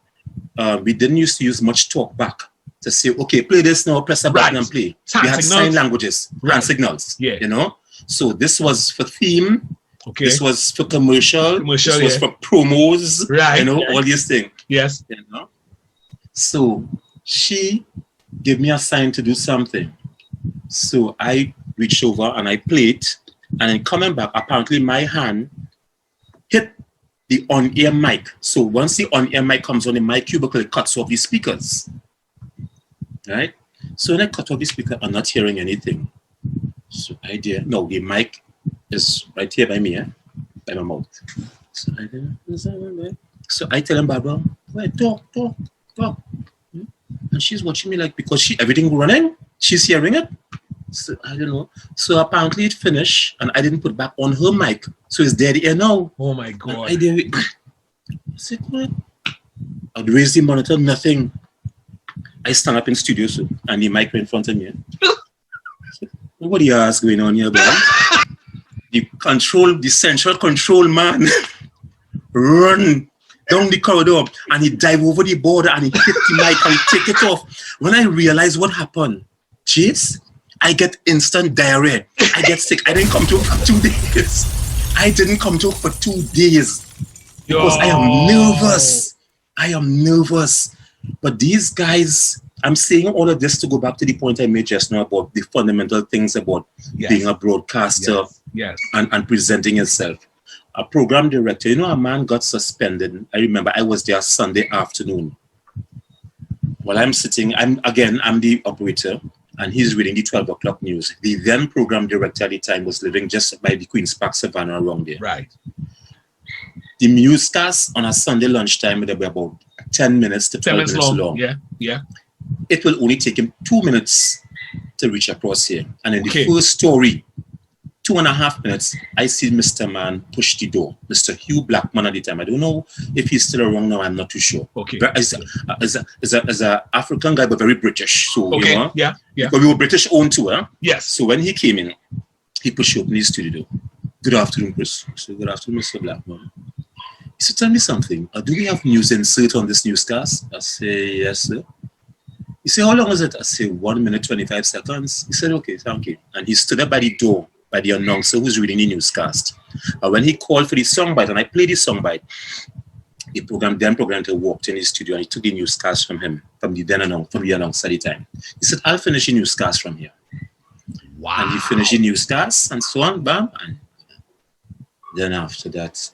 we didn't used to use much talk back to say, okay, play this now, press a button and play. Hand we had signals. sign languages, hand signals, Yeah. you know. So this was for theme. Okay. This was for commercial. This was for promos. Right. You know, all these things. Yes. You know. So she gave me a sign to do something. So I reached over and I played. And then coming back, apparently my hand hit the on-ear mic. So once the on-ear mic comes on the mic cubicle, it cuts off the speakers. Right? So when I cut off the speaker, I'm not hearing anything. So I did. No, the mic is right here by me, by my mouth. So I did. So I tell him, Barbara, wait, talk. And she's watching me like, because everything running, she's hearing it. So I don't know. So apparently it finished and I didn't put back on her mic. So it's dead here now. Oh my God. And I did. I said, what? I'd raise the monitor, nothing. I stand up in studio so, and the mic in front of me. What do you ask going on here, bro? The central control man run down the corridor and he dive over the border and he hit the mic and he take it off. When I realize what happened, jeez, I get instant diarrhea. I get sick. I didn't come to work for 2 days. I didn't come to work for 2 days because I am nervous. I am nervous. But these guys, I'm saying all of this to go back to the point I made just now about the fundamental things about being a broadcaster and presenting yourself. A program director, you know, a man got suspended. I remember I was there Sunday afternoon. While I'm sitting, I'm the operator, and he's reading the 12 o'clock news. The then program director at the time was living just by the Queen's Park Savannah around there. Right. The newscast on a Sunday lunchtime will be about 10 minutes to 12 minutes long. Yeah. It will only take him 2 minutes to reach across here. And in the first story, 2.5 minutes, I see Mr. Man push the door. Mr. Hugh Blackman at the time. I don't know if he's still around now. I'm not too sure. Okay. But as a African guy, but very British. So, you know, but we were British owned too. Huh? Yes. So when he came in, he pushed open his studio. Good afternoon, Chris. I said, good afternoon, Mr. Blackman. He said, tell me something. Do we have news insert on this newscast? I say, yes, sir. He said, how long is it? I say, 1 minute, 25 seconds. He said, okay, thank you. And he stood up by the door, by the announcer who's reading the newscast. And when he called for the songbite, and I played the songbite, the programmer walked in his studio and he took the newscast from him, from the announcer at the time. He said, I'll finish the newscast from here. Wow. And he finished the newscast and so on, bam. And then after that,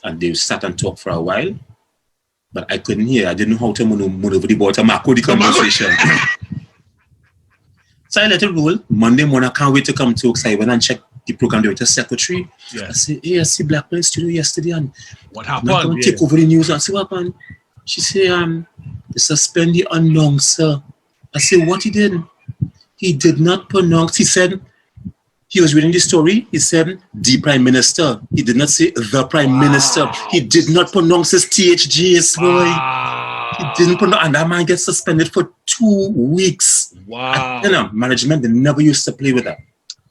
and they sat and talked for a while, but I couldn't hear. I didn't know how to maneuver the ball to marco the conversation. So I let it roll. Monday morning, I can't wait to come to work. So I went and checked the program director secretary. Yeah. I said, hey, I see Blackman studio yesterday and what happened? I'm going to take over the news. I said, what happened? She said, they suspend the announcer. I said, what he did? He did not pronounce. He said, he was reading the story. He said, the Prime Minister. He did not say the Prime Minister. He did not pronounce his THGs, boy. He didn't pronounce, and that man gets suspended for 2 weeks. Wow. You know, management, they never used to play with that.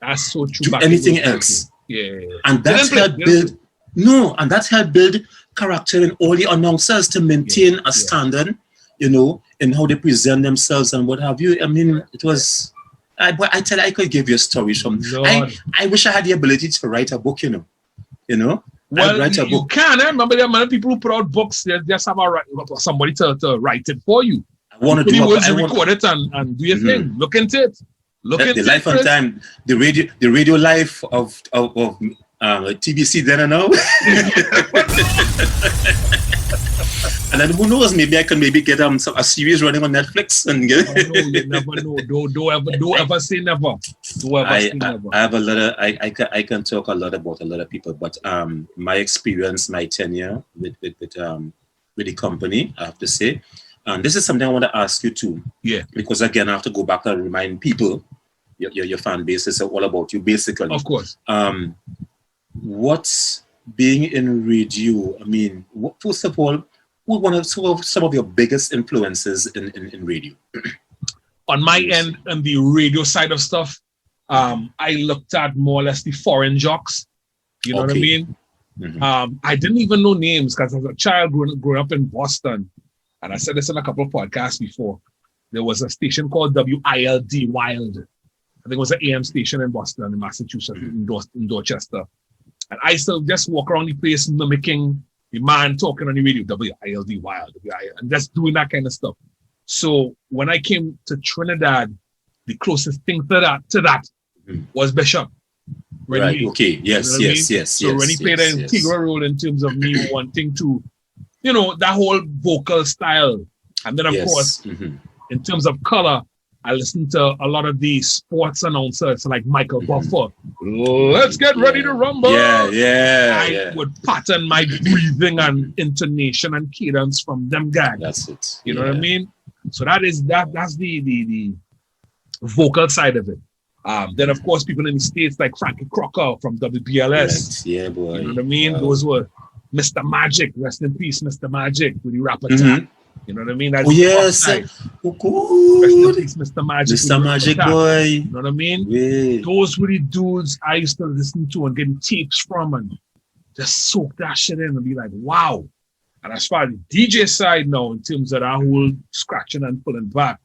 That's so true. Do anything else. Yeah. And that's helped build, and that's helped build character in all the announcers to maintain a standard, you know, in how they present themselves and what have you. I mean, it was... I tell you, I could give you stories from. I wish I had the ability to write a book, you know. Well, write a book. You can. I remember there are many people who put out books. They just have somebody to write it for you. I want to do words, record it and do your thing. Look into it. The life and time, the radio life of TBC then and now. And then who knows? Maybe I can get a series running on Netflix and get. You never know. Don't ever say never. I have a lot of. I can talk a lot about a lot of people, but my experience, my tenure with the company, I have to say, and this is something I want to ask you too. Yeah. Because again, I have to go back and remind people, your fan base is all about you, basically. Of course. What's being in radio? I mean, first of all, what are some of your biggest influences in radio? On my end, on the radio side of stuff, I looked at more or less the foreign jocks. You know what I mean? I didn't even know names because as a child growing up in Boston, and I said this in a couple of podcasts before, there was a station called WILD, Wild. I think it was an AM station in Boston, in Massachusetts, in Dorchester. And I used to just walk around the place mimicking the man talking on the radio, WILD, Wild, and just doing that kind of stuff. So when I came to Trinidad, the closest thing to that was Bishop. Right. Okay. Yes. You know Yes. So Rennie played an integral role in terms of me wanting to, that whole vocal style. And then, of course, in terms of color, I listened to a lot of the sports announcers like Michael Buffer. Let's get ready to rumble. I would pattern my breathing and intonation and cadence from them guys. That's it. You know what I mean? So that's the vocal side of it. Then, of course, people in the States like Frankie Crocker from WPLS. Right. Yeah, boy. You know what I mean? Those were Mr. Magic. Rest in peace, Mr. Magic, with the rapper tag. You know what I mean? That's yes. Rest in peace, Mr. Magic. Mr. Magic, boy. You know what I mean? Yeah. Those were the dudes I used to listen to and getting tapes from and just soak that shit in and be like, wow. And as far as the DJ side now, in terms of that whole scratching and pulling back,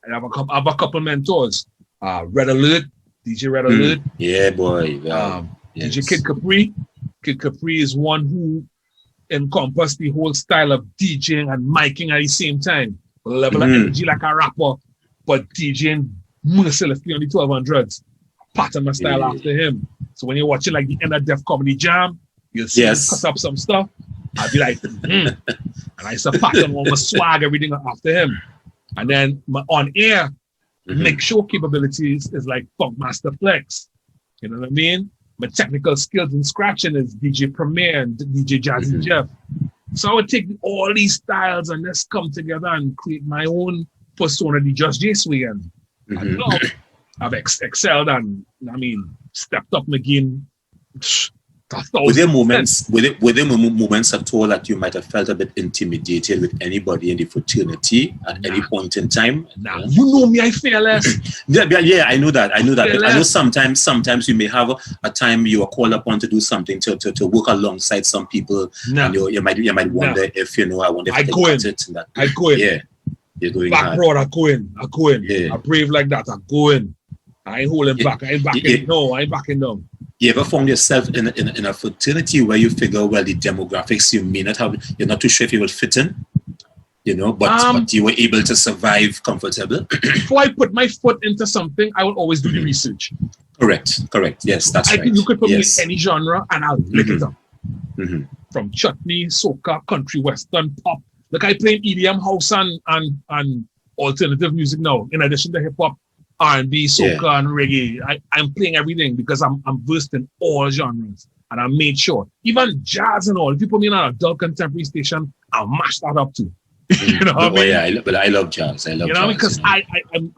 I have a couple mentors. Red Alert, DJ Red Alert. Yeah, boy. DJ Kid Capri. Kid Capri is one who encompassed the whole style of DJing and miking at the same time. A level of energy like a rapper, but DJing mercilessly on the 1200s. Pattern my style after him. So when you're watching like the End of Def Comedy Jam, you'll see him cut up some stuff. I'll be like, And I used to pattern all my swag, everything after him. And then my on air, make show capabilities is like Funk Master Flex. You know what I mean? My technical skills in scratching is DJ Premier and DJ Jazzy Jeff. So I would take all these styles and just come together and create my own persona, the Jus Jase way. And I love, I've excelled and, stepped up my game. Were there moments at all that you might have felt a bit intimidated with anybody in the fraternity at any point in time? Nah, you know me, I fearless. Yeah, I know that. I know sometimes you may have a time you are called upon to do something to work alongside some people, and you might wonder if I wonder if I go in. I go in. Yeah, you're going back broad. I go in. Yeah. I'm brave like that. I go in. I ain't holding back. I ain't backing. No, I ain't backing down. You ever found yourself in a fraternity where you figure, well, the demographics you may not have, you're not too sure if you will fit in, but you were able to survive comfortable? Before I put my foot into something, I will always do the research. Correct. Yes, that's right. You could put me in any genre and I'll lick it up. From chutney, soca, country, western, pop. Like I play EDM, house and alternative music now, in addition to hip hop. R&B, soca, and reggae. I'm playing everything because I'm versed in all genres. And I made sure. Even jazz and all. If you put me in an adult contemporary station, I'll mash that up too. You know what I mean? Yeah, but I love jazz. I love jazz. Because I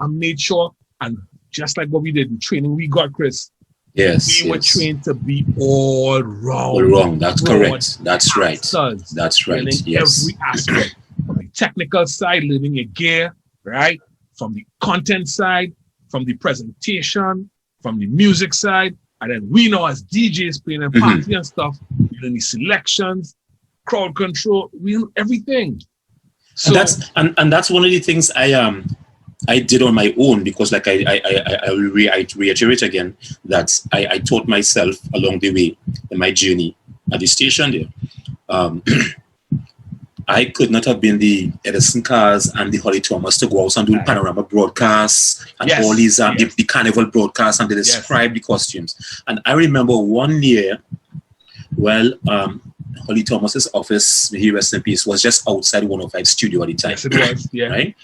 made sure, and just like what we did, the training we got, Chris. Yes. We were trained to be all wrong. All wrong. That's correct. That's right. That's right. Yes. Every aspect. From the technical side, learning your gear, right? From the content side, from the presentation, from the music side, and then we know as DJs playing and party and stuff, we learn the selections, crowd control, we know everything. So and that's one of the things I did on my own, because like I reiterate again that I taught myself along the way in my journey at the station there. I could not have been the Edison Cars and the Holly Thomas to go out and do panorama broadcasts and all these the carnival broadcasts, and they describe the costumes. And I remember one year, Holly Thomas's office, he rest in peace, was just outside 105 studio at the time. Yes, it was, right?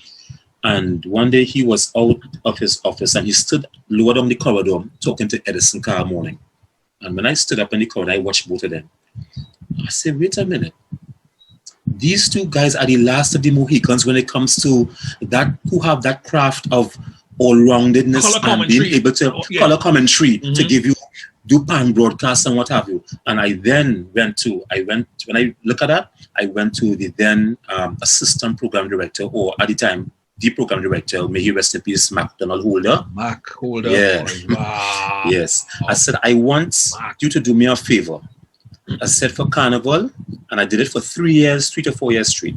And one day he was out of his office and he stood lower down the corridor talking to Edison Car Morning. And when I stood up in the corridor, I watched both of them. I said, wait a minute. These two guys are the last of the Mohicans when it comes to that, who have that craft of all-roundedness and being able to color commentary to give you do pan broadcasts and what have you. And I then when I look at that, I went to the then assistant program director, or at the time the program director, may he rest in peace, Macdonald Holder. Mac Holder. Yeah. Wow. Yes. I said, I want you to do me a favor. I said for Carnival, and I did it for 3 to 4 years straight.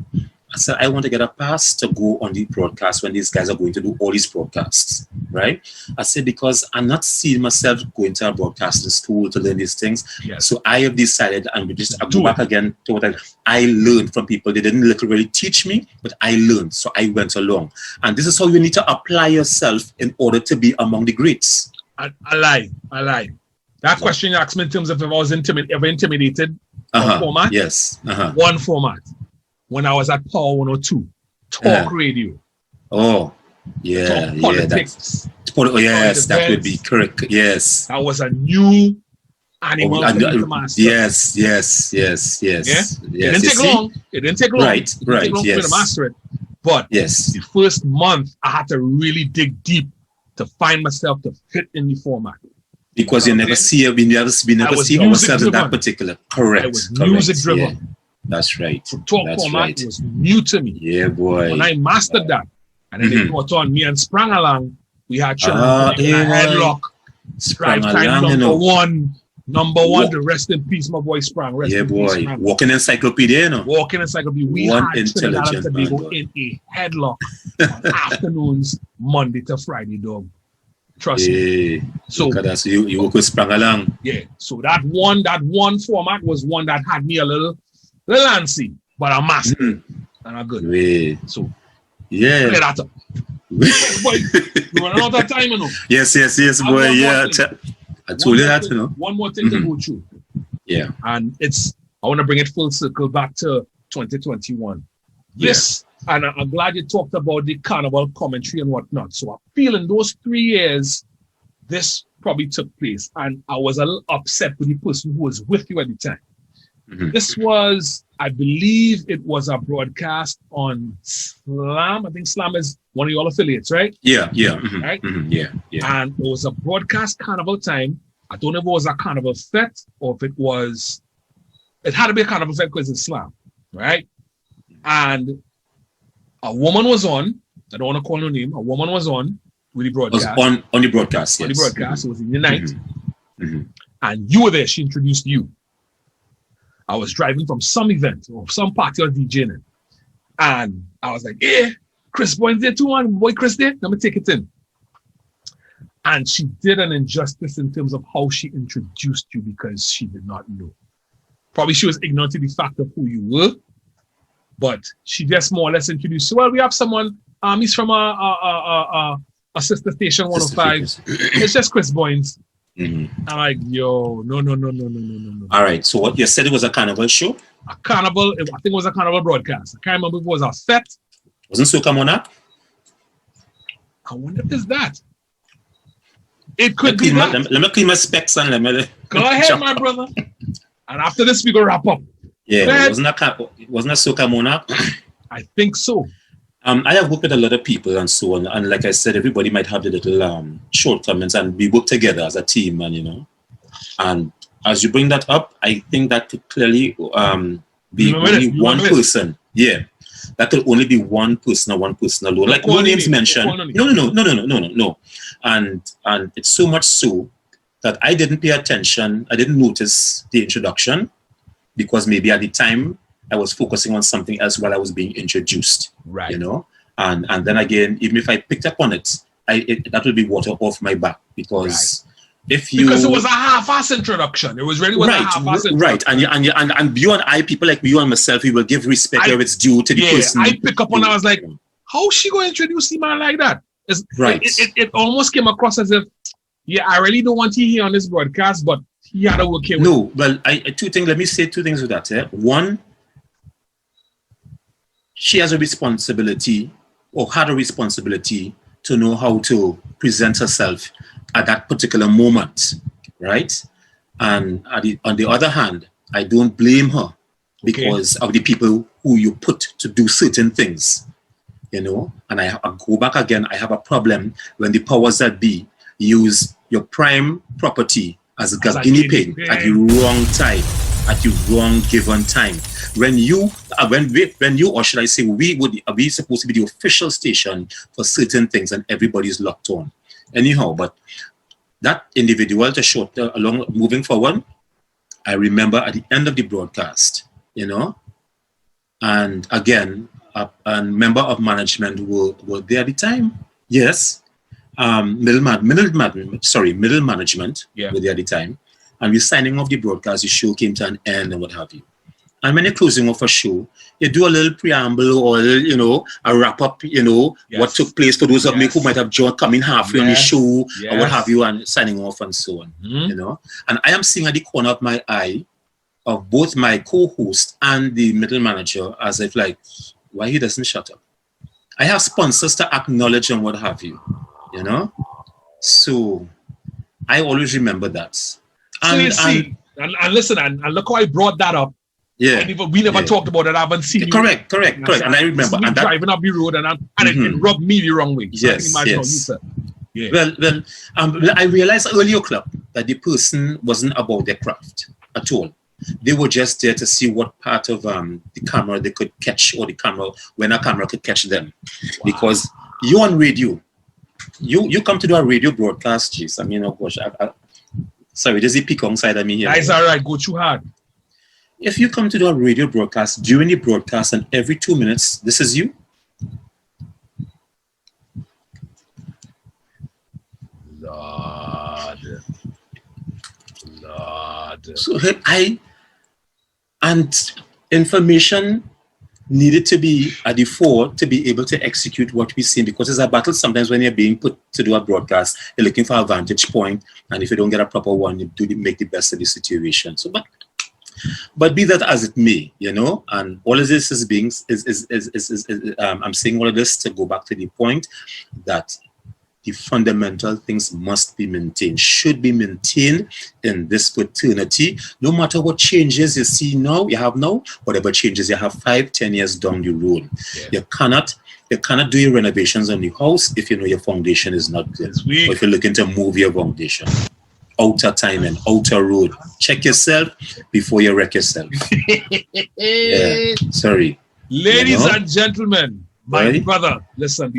I said, I want to get a pass to go on the broadcast when these guys are going to do all these broadcasts, right? I said, because I'm not seeing myself going to a broadcasting school to learn these things. Yes. So I have decided, and I go back again to what I learned from people. They didn't literally teach me, but I learned. So I went along. And this is how you need to apply yourself in order to be among the greats. I lie. That question you asked me in terms of if I was ever intimidated. Format? Yes. One format. When I was at Power 102, talk radio. Oh, yeah, talk politics. Yes, that would be correct. Yes. That was a new animal to master. Yes. Yeah? It didn't take long. Right, for me to master it. But yes, the first month, I had to really dig deep to find myself to fit in the format. Because you never see ourselves in that particular. Correct. I was music driven. Yeah. That's right. So talk format was new to me. Yeah, boy. When I mastered that, and then they brought on me and sprang along, we had children in a headlock. Sprang time along, number one, the rest in peace, my boy Sprang. Walking encyclopedia, you know. Walking encyclopedia. We had Trinidad and Tobago in a headlock on afternoons, Monday to Friday, dog. Trust me. So you work with Sprang along. Yeah. So that one format was one that had me a little antsy, but I'm mastered and I'm good. So yeah. Play that up. Boy, you run out of time, you know. Yes, boy. Yeah. I told you that, you know. One more thing to go through. Yeah. And I want to bring it full circle back to 2021. Yes. And I'm glad you talked about the carnival commentary and whatnot. So I feel in those 3 years, this probably took place. And I was a little upset with the person who was with you at the time. This was, I believe it was a broadcast on Slam. I think Slam is one of your affiliates, right? Yeah. Right? Yeah. And it was a broadcast carnival time. I don't know if it was a carnival fete or if it had to be a carnival fete because it's Slam, right? And a woman was on, I don't want to call her name, a woman was on with the broadcast. On the broadcast, yes. On the broadcast, it was in the night. And you were there, she introduced you. I was driving from some event or some party or DJing in. And I was like, hey, Chris Boyne's there too, man. Boy Chris there, let me take it in. And she did an injustice in terms of how she introduced you because she did not know. Probably she was ignorant to the fact of who you were, but she just more or less introduced you. Well, we have someone, he's from a sister station 105. It's just Chris Boynes. I'm like, yo, no. All right, so what you said, it was a carnival show? A carnival, I think it was a carnival broadcast. I can't remember if it was a fete. Wasn't Soca Monarch? I wonder if it's that. It could be that. Let me clean my specs and let me... Go ahead, my brother. And after this, we go wrap up. Yeah, wasn't that Soca Monarch? I think so. I have worked with a lot of people and so on, and like I said, everybody might have the little shortcomings, and we work together as a team, and you know. And as you bring that up, I think that could clearly be only one person. Yeah, that could only be one person or one person alone. Like no names mentioned. No. And it's so much so that I didn't pay attention. I didn't notice the introduction because maybe at the time I was focusing on something else while I was being introduced. Right. You know, and then again, even if I picked up on it, that will be water off my back because if you because it was a half-ass introduction. It was really a half-ass introduction. Right. And you and I, people like you and myself, we will give respect where it's due to the person. I pick up on. I was like, how is she going to introduce the man like that? It almost came across as if, I really don't want you here on this broadcast, but he had to work here. No, well, two things. Let me say two things with that. One, she has a responsibility or had a responsibility to know how to present herself at that particular moment, right? And on the other hand, I don't blame her because of the people who you put to do certain things, you know? And I go back again, I have a problem when the powers that be use your prime property as a guinea pig at the wrong time, at the wrong given time. When you, or should I say, we supposed to be the official station for certain things, and everybody's locked on. Anyhow, but that individual, to short along moving forward, I remember at the end of the broadcast, and again, a member of management were there at the time. Yes. Middle management were there at the time. And we're signing off the broadcast, the show came to an end and what have you. And when you're closing off a show, you do a little preamble or a little, a wrap up, what took place for those of me who might have coming halfway on the show or what have you, and signing off and so on, And I am seeing at the corner of my eye of both my co-host and the middle manager as if like, why he doesn't shut up? I have sponsors to acknowledge and what have you, So I always remember that. And listen, and look how I brought that up. Yeah, we never talked about it. I haven't seen correct. And I remember, and driving up the road, and it rubbed me the wrong way. So yes. Yeah. Well, I realized earlier, club, that the person wasn't about their craft at all. They were just there to see what part of the camera they could catch, or when a camera could catch them. Wow. Because you on radio, you come to do a radio broadcast, Jase. I mean, oh gosh, sorry, there's a peak on side of me here. That's all right. Go too hard. If you come to do a radio broadcast, during the broadcast and every 2 minutes, this is you. Lord. So and information needed to be at the fore to be able to execute what we've seen, because it's a battle sometimes when you're being put to do a broadcast, you're looking for a vantage point, and if you don't get a proper one, you make the best of the situation. So, but be that as it may, and all of this I'm saying all of this to go back to the point that the fundamental things must be maintained, should be maintained in this fraternity, no matter what changes you have now, whatever changes you have 5-10 years down the road. Yeah. You cannot do your renovations on the house if you know your foundation is not good. Or if you're looking to move your foundation. Outer timing, outer road. Check yourself before you wreck yourself. Yeah, sorry. Ladies and gentlemen, my brother, listen,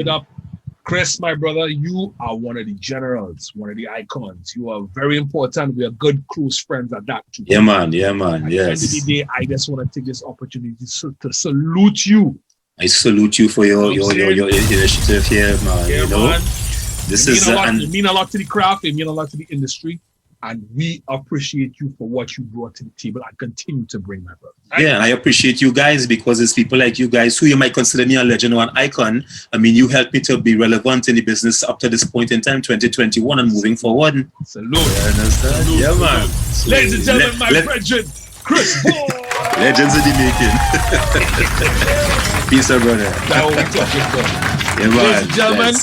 up. Chris, my brother, you are one of the generals, one of the icons. You are very important. We are good, close friends at that too. Yeah, man. Yes. At the end of the day, I just want to take this opportunity to salute you. I salute you for your initiative here, man. Yeah, man. It mean a lot to the craft. It mean a lot to the industry. And we appreciate you for what you brought to the table and continue to bring, my brother. Right? Yeah, and I appreciate you guys, because it's people like you guys who you might consider me a legend or an icon. I mean, you helped me to be relevant in the business up to this point in time, 2021, and moving forward. Salute. Salute. Yeah, man. So, ladies and gentlemen, my brethren, Chris Boy. Legends in the making. Peace out, brother. That's what we talking about. Yeah, man. Ladies and gentlemen,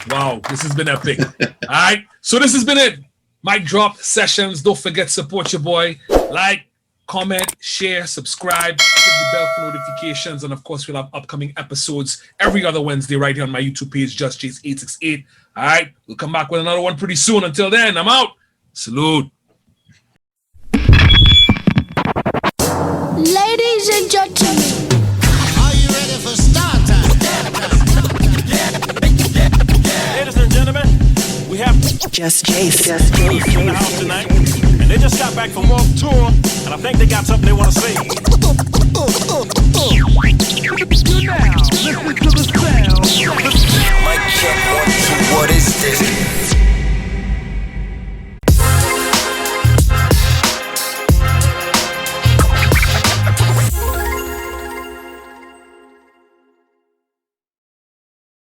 wow, this has been epic. All right, so this has been it. Mic Drop Sessions. Don't forget, support your boy. Like, comment, share, subscribe, hit the bell for notifications, and of course, we'll have upcoming episodes every other Wednesday right here on my YouTube page, Jus Jase 868. All right, we'll come back with another one pretty soon. Until then, I'm out. Salute. Ladies and gentlemen, Are you ready for start time? Ladies and gentlemen, we have Jus Jase in the house tonight, and they just got back from World Tour, and I think they got something they want to say. You now listen to the sound. Mic check 1, 2, what is this?